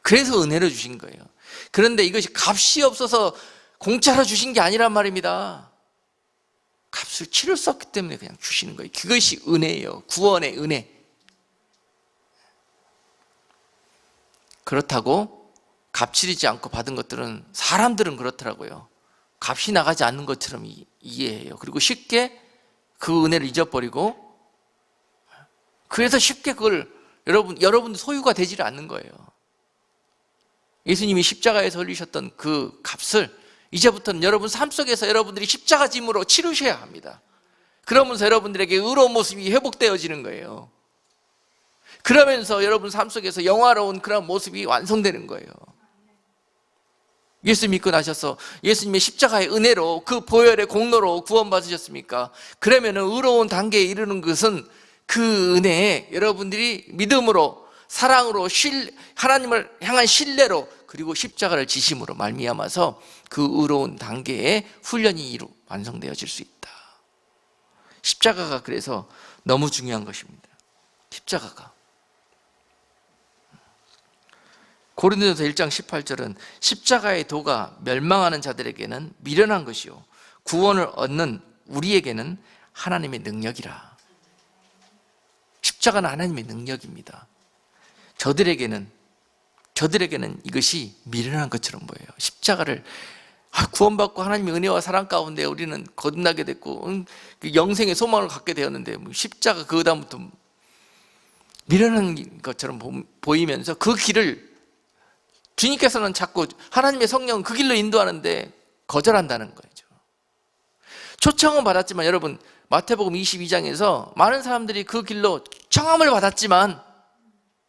그래서 은혜로 주신 거예요. 그런데 이것이 값이 없어서 공짜로 주신 게 아니란 말입니다. 값을 치를 수 없기 때문에 그냥 주시는 거예요. 그것이 은혜예요. 구원의 은혜. 그렇다고 값 치르지 않고 받은 것들은 사람들은 그렇더라고요. 값이 나가지 않는 것처럼 이해해요. 그리고 쉽게 그 은혜를 잊어버리고, 그래서 쉽게 그걸 여러분 소유가 되지를 않는 거예요. 예수님이 십자가에서 흘리셨던 그 값을 이제부터는 여러분 삶 속에서 여러분들이 십자가 짐으로 치르셔야 합니다. 그러면서 여러분들에게 의로운 모습이 회복되어지는 거예요. 그러면서 여러분 삶 속에서 영화로운 그런 모습이 완성되는 거예요. 예수 믿고 나셔서 예수님의 십자가의 은혜로 그 보혈의 공로로 구원받으셨습니까? 그러면 의로운 단계에 이르는 것은 그 은혜에 여러분들이 믿음으로, 사랑으로, 하나님을 향한 신뢰로, 그리고 십자가를 지심으로 말미암아서 그 의로운 단계에 훈련이 완성되어질 수 있다. 십자가가 그래서 너무 중요한 것입니다. 십자가가. 고린도전서 1장 18절은 십자가의 도가 멸망하는 자들에게는 미련한 것이요 구원을 얻는 우리에게는 하나님의 능력이라. 십자가는 하나님의 능력입니다. 저들에게는 이것이 미련한 것처럼 보여요. 십자가를 구원받고 하나님의 은혜와 사랑 가운데 우리는 거듭나게 됐고 영생의 소망을 갖게 되었는데 십자가 그 다음부터 미련한 것처럼 보이면서 그 길을 주님께서는 자꾸 하나님의 성령은 그 길로 인도하는데 거절한다는 거죠. 초청은 받았지만 여러분 마태복음 22장에서 많은 사람들이 그 길로 청함을 받았지만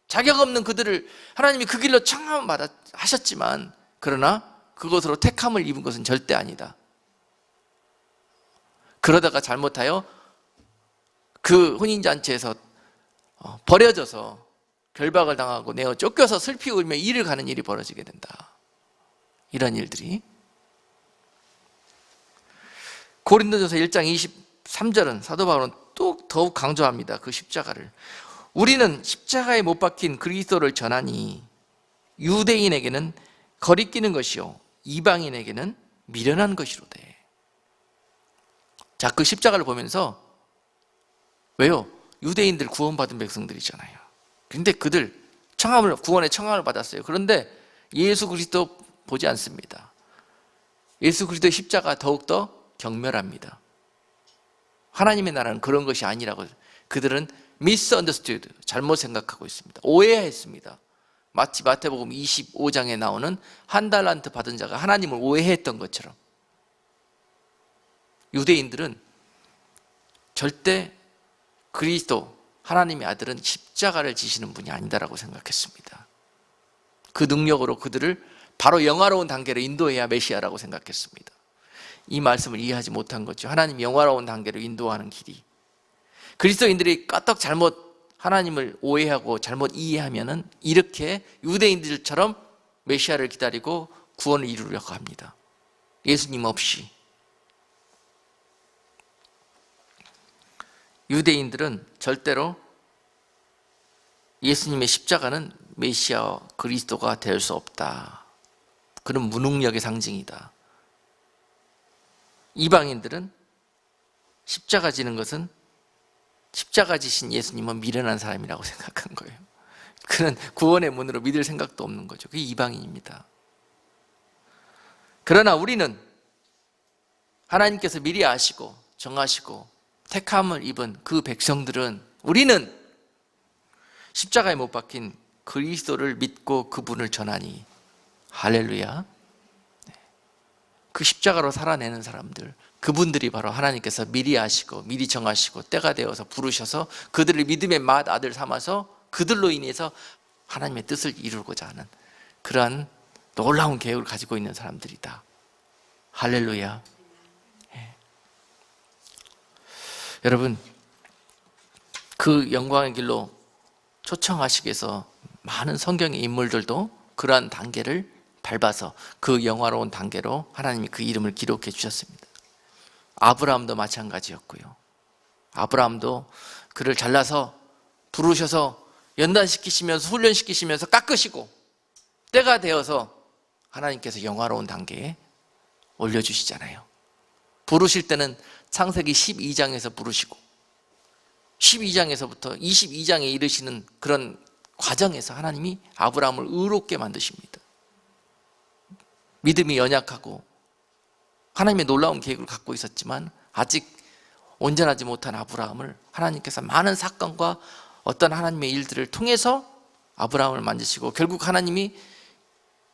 자격 없는 그들을 하나님이 그 길로 청함을 하셨지만 그러나 그것으로 택함을 입은 것은 절대 아니다. 그러다가 잘못하여 그 혼인잔치에서 버려져서 결박을 당하고 내어 쫓겨서 슬피 울며 이를 가는 일이 벌어지게 된다. 이런 일들이. 고린도전서 1장 23절은 사도 바울은 또 더욱 강조합니다. 그 십자가를. 우리는 십자가에 못 박힌 그리스도를 전하니 유대인에게는 거리끼는 것이요 이방인에게는 미련한 것이로되. 자, 그 십자가를 보면서 왜요? 유대인들 구원받은 백성들이잖아요. 근데 그들 구원의 청함을 받았어요. 그런데 예수 그리스도 보지 않습니다. 예수 그리스도의 십자가 더욱더 경멸합니다. 하나님의 나라는 그런 것이 아니라고. 그들은 misunderstood, 잘못 생각하고 있습니다. 오해했습니다. 마치 마태복음 25장에 나오는 한 달란트 받은 자가 하나님을 오해했던 것처럼 유대인들은 절대 그리스도 하나님의 아들은 십자가를 지시는 분이 아니다라고 생각했습니다. 그 능력으로 그들을 바로 영화로운 단계로 인도해야 메시아라고 생각했습니다. 이 말씀을 이해하지 못한 거죠. 하나님 영화로운 단계로 인도하는 길이. 그리스도인들이 까딱 잘못 하나님을 오해하고 잘못 이해하면은 이렇게 유대인들처럼 메시아를 기다리고 구원을 이루려고 합니다. 예수님 없이. 유대인들은 절대로 예수님의 십자가는 메시아 그리스도가 될 수 없다. 그런 무능력의 상징이다. 이방인들은 십자가 지는 것은 십자가 지신 예수님은 미련한 사람이라고 생각한 거예요. 그는 구원의 문으로 믿을 생각도 없는 거죠. 그게 이방인입니다. 그러나 우리는 하나님께서 미리 아시고 정하시고 택함을 입은 그 백성들은 우리는 십자가에 못 박힌 그리스도를 믿고 그분을 전하니 할렐루야. 그 십자가로 살아내는 사람들, 그분들이 바로 하나님께서 미리 아시고 미리 정하시고 때가 되어서 부르셔서 그들을 믿음의 맏 아들 삼아서 그들로 인해서 하나님의 뜻을 이루고자 하는 그러한 놀라운 계획을 가지고 있는 사람들이다. 할렐루야. 예. 여러분, 그 영광의 길로 초청하시기 위해서 많은 성경의 인물들도 그러한 단계를 밟아서 그 영화로운 단계로 하나님이 그 이름을 기록해 주셨습니다. 아브라함도 마찬가지였고요. 아브라함도 그를 잘라서 부르셔서 연단시키시면서 훈련시키시면서 깎으시고 때가 되어서 하나님께서 영화로운 단계에 올려주시잖아요. 부르실 때는 창세기 12장에서 부르시고 12장에서부터 22장에 이르시는 그런 과정에서 하나님이 아브라함을 의롭게 만드십니다. 믿음이 연약하고 하나님의 놀라운 계획을 갖고 있었지만 아직 온전하지 못한 아브라함을 하나님께서 많은 사건과 어떤 하나님의 일들을 통해서 아브라함을 만드시고 결국 하나님이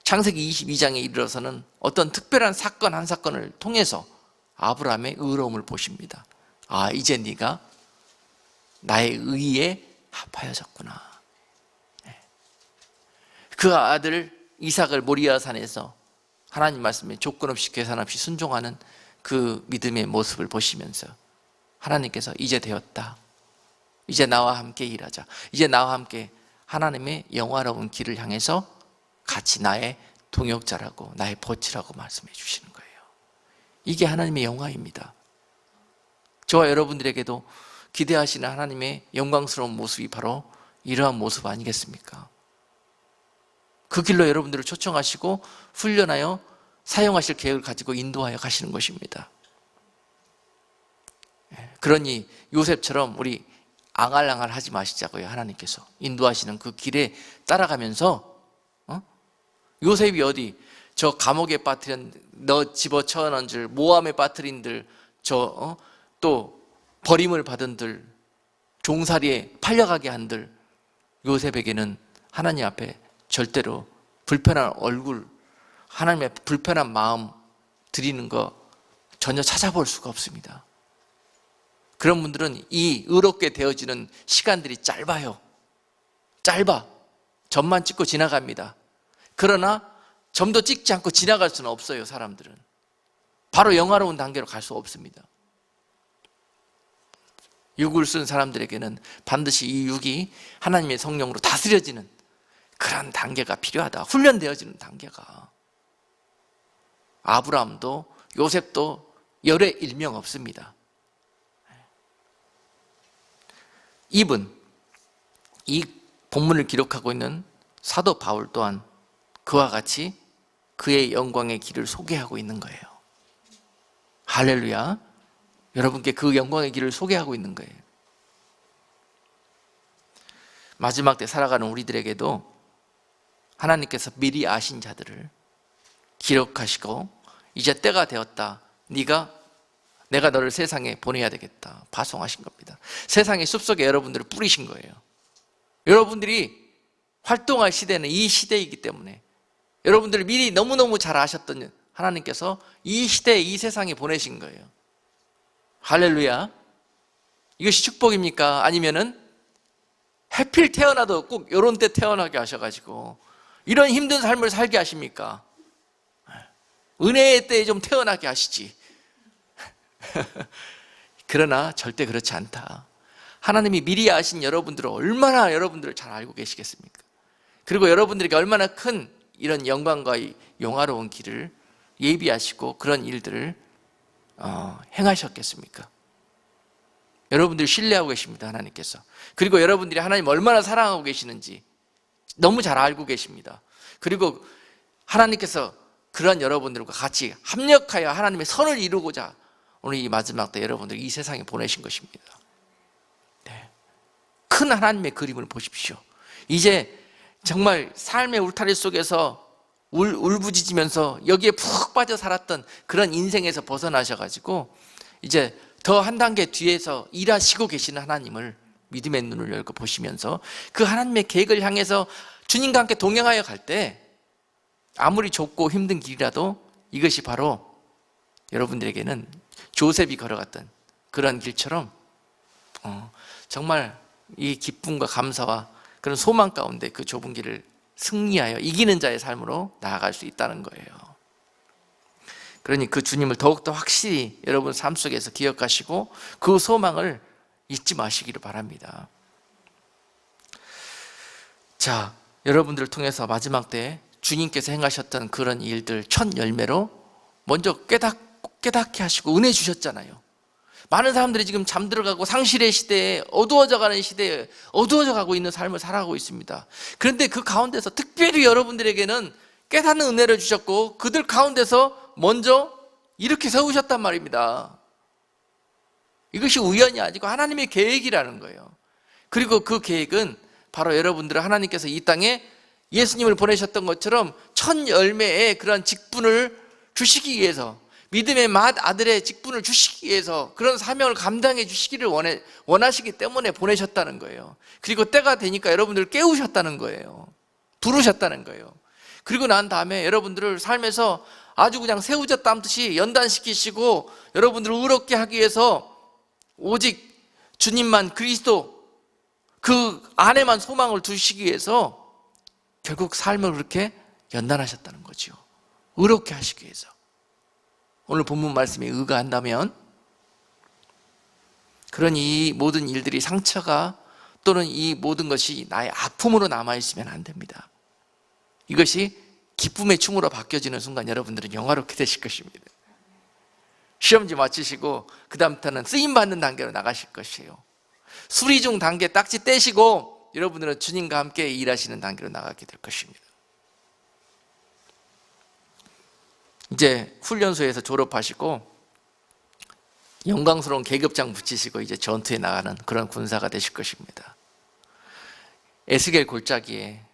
창세기 22장에 이르러서는 어떤 특별한 사건 한 사건을 통해서 아브라함의 의로움을 보십니다. 아, 이제 네가 나의 의에 합하여졌구나. 그 아들 이삭을 모리아 산에서 하나님 말씀에 조건 없이 계산 없이 순종하는 그 믿음의 모습을 보시면서 하나님께서 이제 되었다. 이제 나와 함께 일하자. 이제 나와 함께 하나님의 영화로운 길을 향해서 같이 나의 동역자라고 나의 보치라고 말씀해 주시는 거예요. 이게 하나님의 영화입니다. 저와 여러분들에게도 기대하시는 하나님의 영광스러운 모습이 바로 이러한 모습 아니겠습니까? 그 길로 여러분들을 초청하시고 훈련하여 사용하실 계획을 가지고 인도하여 가시는 것입니다. 그러니 요셉처럼 우리 앙알앙알 하지 마시자고요. 하나님께서 인도하시는 그 길에 따라가면서 요셉이 어디 저 감옥에 빠뜨린 너 집어쳐넣은 줄 모함에 빠뜨린들 또 버림을 받은들 종살이에 팔려가게 한들 요셉에게는 하나님 앞에 절대로 불편한 얼굴 하나님의 불편한 마음 드리는 거 전혀 찾아볼 수가 없습니다. 그런 분들은 이 의롭게 되어지는 시간들이 짧아요. 짧아. 점만 찍고 지나갑니다. 그러나 점도 찍지 않고 지나갈 수는 없어요. 사람들은 바로 영화로운 단계로 갈 수 없습니다. 육을 쓴 사람들에게는 반드시 이 육이 하나님의 성령으로 다스려지는 그런 단계가 필요하다. 훈련되어지는 단계가. 아브라함도 요셉도 열에 일명 없습니다. 이분, 이 본문을 기록하고 있는 사도 바울 또한 그와 같이 그의 영광의 길을 소개하고 있는 거예요. 할렐루야. 여러분께 그 영광의 길을 소개하고 있는 거예요. 마지막 때 살아가는 우리들에게도 하나님께서 미리 아신 자들을 기록하시고 이제 때가 되었다. 내가 너를 세상에 보내야 되겠다. 파송하신 겁니다. 세상의 숲속에 여러분들을 뿌리신 거예요. 여러분들이 활동할 시대는 이 시대이기 때문에 여러분들을 미리 너무너무 잘 아셨던 하나님께서 이 시대에 이 세상에 보내신 거예요. 할렐루야. 이것이 축복입니까? 아니면은 해필 태어나도 꼭 이런 때 태어나게 하셔가지고 이런 힘든 삶을 살게 하십니까? 은혜의 때에 좀 태어나게 하시지. 그러나 절대 그렇지 않다. 하나님이 미리 아신 여러분들을 얼마나 여러분들을 잘 알고 계시겠습니까? 그리고 여러분들에게 얼마나 큰 이런 영광과 영화로운 길을 예비하시고 그런 일들을 행하셨겠습니까? 여러분들 신뢰하고 계십니다. 하나님께서. 그리고 여러분들이 하나님 얼마나 사랑하고 계시는지 너무 잘 알고 계십니다. 그리고 하나님께서 그런 여러분들과 같이 합력하여 하나님의 선을 이루고자 오늘 이 마지막 때 여러분들 이 세상에 보내신 것입니다. 네. 큰 하나님의 그림을 보십시오. 이제 정말 삶의 울타리 속에서 울부짖으면서 여기에 푹 빠져 살았던 그런 인생에서 벗어나셔가지고 이제 더 한 단계 뒤에서 일하시고 계시는 하나님을 믿음의 눈을 열고 보시면서 그 하나님의 계획을 향해서 주님과 함께 동행하여 갈 때 아무리 좁고 힘든 길이라도 이것이 바로 여러분들에게는 조셉이 걸어갔던 그런 길처럼 정말 이 기쁨과 감사와 그런 소망 가운데 그 좁은 길을 승리하여 이기는 자의 삶으로 나아갈 수 있다는 거예요. 그러니 그 주님을 더욱더 확실히 여러분 삶 속에서 기억하시고 그 소망을 잊지 마시기를 바랍니다. 자, 여러분들을 통해서 마지막 때 주님께서 행하셨던 그런 일들 첫 열매로 먼저 깨닫게 하시고 은혜 주셨잖아요. 많은 사람들이 지금 잠들어가고 상실의 시대에 어두워져가는 시대에 어두워져가고 있는 삶을 살아가고 있습니다. 그런데 그 가운데서 특별히 여러분들에게는 깨닫는 은혜를 주셨고 그들 가운데서 먼저 이렇게 세우셨단 말입니다. 이것이 우연이 아니고 하나님의 계획이라는 거예요. 그리고 그 계획은 바로 여러분들을 하나님께서 이 땅에 예수님을 보내셨던 것처럼 첫 열매의 그런 직분을 주시기 위해서, 믿음의 맏 아들의 직분을 주시기 위해서 그런 사명을 감당해 주시기를 원하시기 때문에 보내셨다는 거예요. 그리고 때가 되니까 여러분들을 깨우셨다는 거예요. 부르셨다는 거예요. 그리고 난 다음에 여러분들을 삶에서 아주 그냥 새우젓 듯이 연단시키시고 여러분들을 의롭게 하기 위해서 오직 주님만, 그리스도 그 안에만 소망을 두시기 위해서 결국 삶을 그렇게 연단하셨다는 거죠. 의롭게 하시기 위해서. 오늘 본문 말씀에 의거한다면 그런 이 모든 일들이 상처가 또는 이 모든 것이 나의 아픔으로 남아있으면 안 됩니다. 이것이 기쁨의 춤으로 바뀌어지는 순간 여러분들은 영화롭게 되실 것입니다. 시험지 마치시고 그 다음부터는 쓰임받는 단계로 나가실 것이에요. 수리중 단계 딱지 떼시고 여러분들은 주님과 함께 일하시는 단계로 나가게 될 것입니다. 이제 훈련소에서 졸업하시고 영광스러운 계급장 붙이시고 이제 전투에 나가는 그런 군사가 되실 것입니다. 에스겔 골짜기에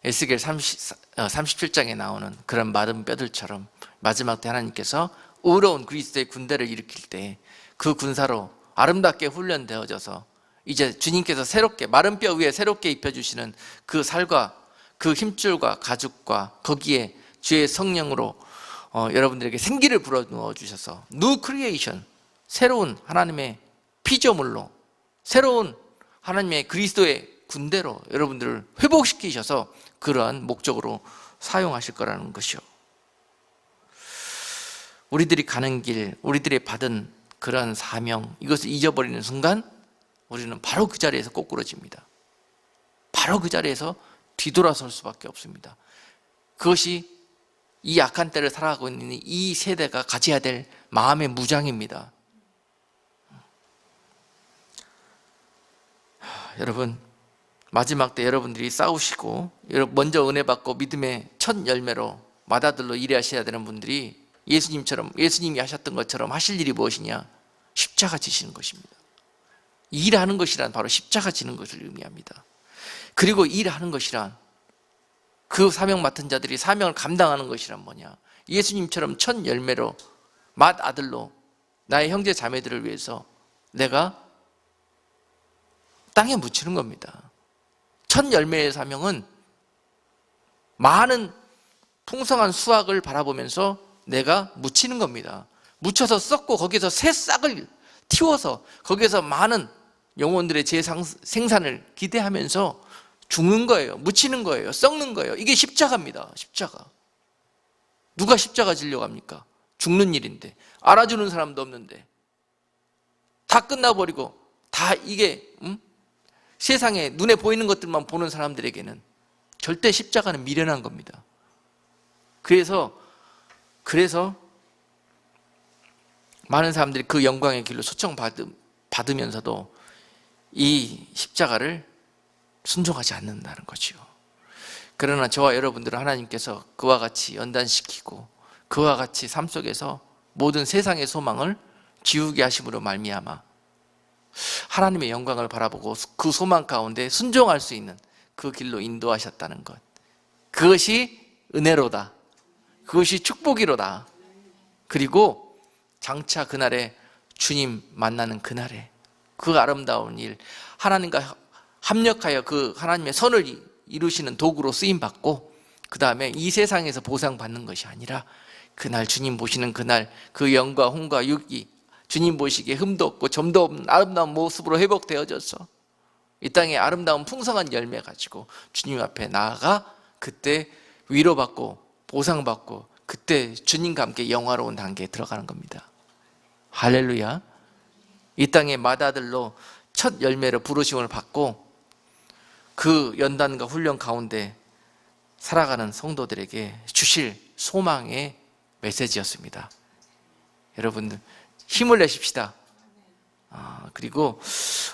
에스겔 37장에 나오는 그런 마른 뼈들처럼 마지막 때 하나님께서 의로운 그리스도의 군대를 일으킬 때 그 군사로 아름답게 훈련되어져서 이제 주님께서 새롭게 마른 뼈 위에 새롭게 입혀주시는 그 살과 그 힘줄과 가죽과 거기에 주의 성령으로 여러분들에게 생기를 불어넣어 주셔서 뉴 크리에이션, 새로운 하나님의 피조물로, 새로운 하나님의 그리스도의 군대로 여러분들을 회복시키셔서 그러한 목적으로 사용하실 거라는 것이요. 우리들이 가는 길, 우리들이 받은 그런 사명, 이것을 잊어버리는 순간 우리는 바로 그 자리에서 꼬꾸러집니다. 바로 그 자리에서 뒤돌아설 수밖에 없습니다. 그것이 이 악한 때를 살아가고 있는 이 세대가 가져야 될 마음의 무장입니다. 여러분, 마지막 때 여러분들이 싸우시고 먼저 은혜 받고 믿음의 첫 열매로 맏아들로 일하셔야 되는 분들이 예수님이 하셨던 것처럼 하실 일이 무엇이냐? 십자가 지시는 것입니다. 일하는 것이란 바로 십자가 지는 것을 의미합니다. 그리고 일하는 것이란 그 사명 맡은 자들이 사명을 감당하는 것이란 뭐냐? 예수님처럼 첫 열매로 맏아들로 나의 형제 자매들을 위해서 내가 땅에 묻히는 겁니다. 첫 열매의 사명은 많은 풍성한 수확을 바라보면서 내가 묻히는 겁니다. 묻혀서 썩고 거기서 새 싹을 틔워서 거기에서 많은 영혼들의 재생산을 기대하면서 죽는 거예요. 묻히는 거예요. 썩는 거예요. 이게 십자가입니다. 십자가. 누가 십자가 지려고 합니까? 죽는 일인데, 알아주는 사람도 없는데, 다 끝나버리고 다 이게 세상에 눈에 보이는 것들만 보는 사람들에게는 절대 십자가는 미련한 겁니다. 그래서 많은 사람들이 그 영광의 길로 초청받으면서도 이 십자가를 순종하지 않는다는 거죠. 그러나 저와 여러분들은 하나님께서 그와 같이 연단시키고 그와 같이 삶 속에서 모든 세상의 소망을 지우게 하심으로 말미암아 하나님의 영광을 바라보고 그 소망 가운데 순종할 수 있는 그 길로 인도하셨다는 것, 그것이 은혜로다, 그것이 축복이로다. 그리고 장차 그날에 주님 만나는 그날에 그 아름다운 일, 하나님과 합력하여 그 하나님의 선을 이루시는 도구로 쓰임받고 그 다음에 이 세상에서 보상받는 것이 아니라 그날 주님 보시는 그날 그 영과 혼과 육이 주님 보시기에 흠도 없고 점도 없는 아름다운 모습으로 회복되어져서 이 땅에 아름다운 풍성한 열매 가지고 주님 앞에 나아가 그때 위로받고 보상받고 그때 주님과 함께 영화로운 단계에 들어가는 겁니다. 할렐루야. 이 땅의 맏아들로 첫 열매로 부르심을 받고 그 연단과 훈련 가운데 살아가는 성도들에게 주실 소망의 메시지였습니다. 여러분들 힘을 내십시다. 그리고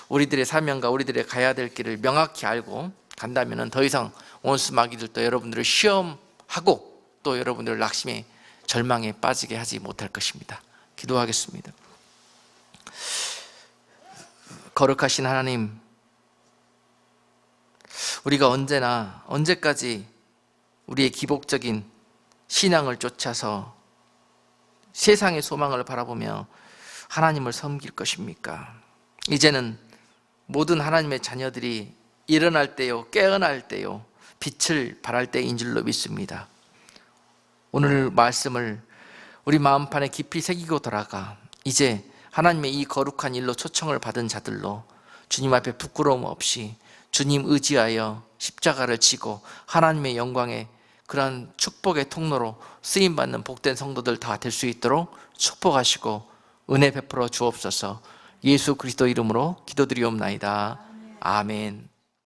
우리들의 사명과 우리들의 가야 될 길을 명확히 알고 간다면 더 이상 원수 마귀들도 여러분들을 시험하고 또 여러분들을 낙심에 절망에 빠지게 하지 못할 것입니다. 기도하겠습니다. 거룩하신 하나님, 우리가 언제까지 우리의 기복적인 신앙을 쫓아서 세상의 소망을 바라보며 하나님을 섬길 것입니까? 이제는 모든 하나님의 자녀들이 일어날 때요, 깨어날 때요, 빛을 발할 때인 줄로 믿습니다. 오늘 말씀을 우리 마음판에 깊이 새기고 돌아가 이제 하나님의 이 거룩한 일로 초청을 받은 자들로 주님 앞에 부끄러움 없이 주님 의지하여 십자가를 지고 하나님의 영광의 그런 축복의 통로로 쓰임받는 복된 성도들 다 될 수 있도록 축복하시고 은혜 베풀어 주옵소서. 예수 그리스도 이름으로 기도드리옵나이다. 아멘.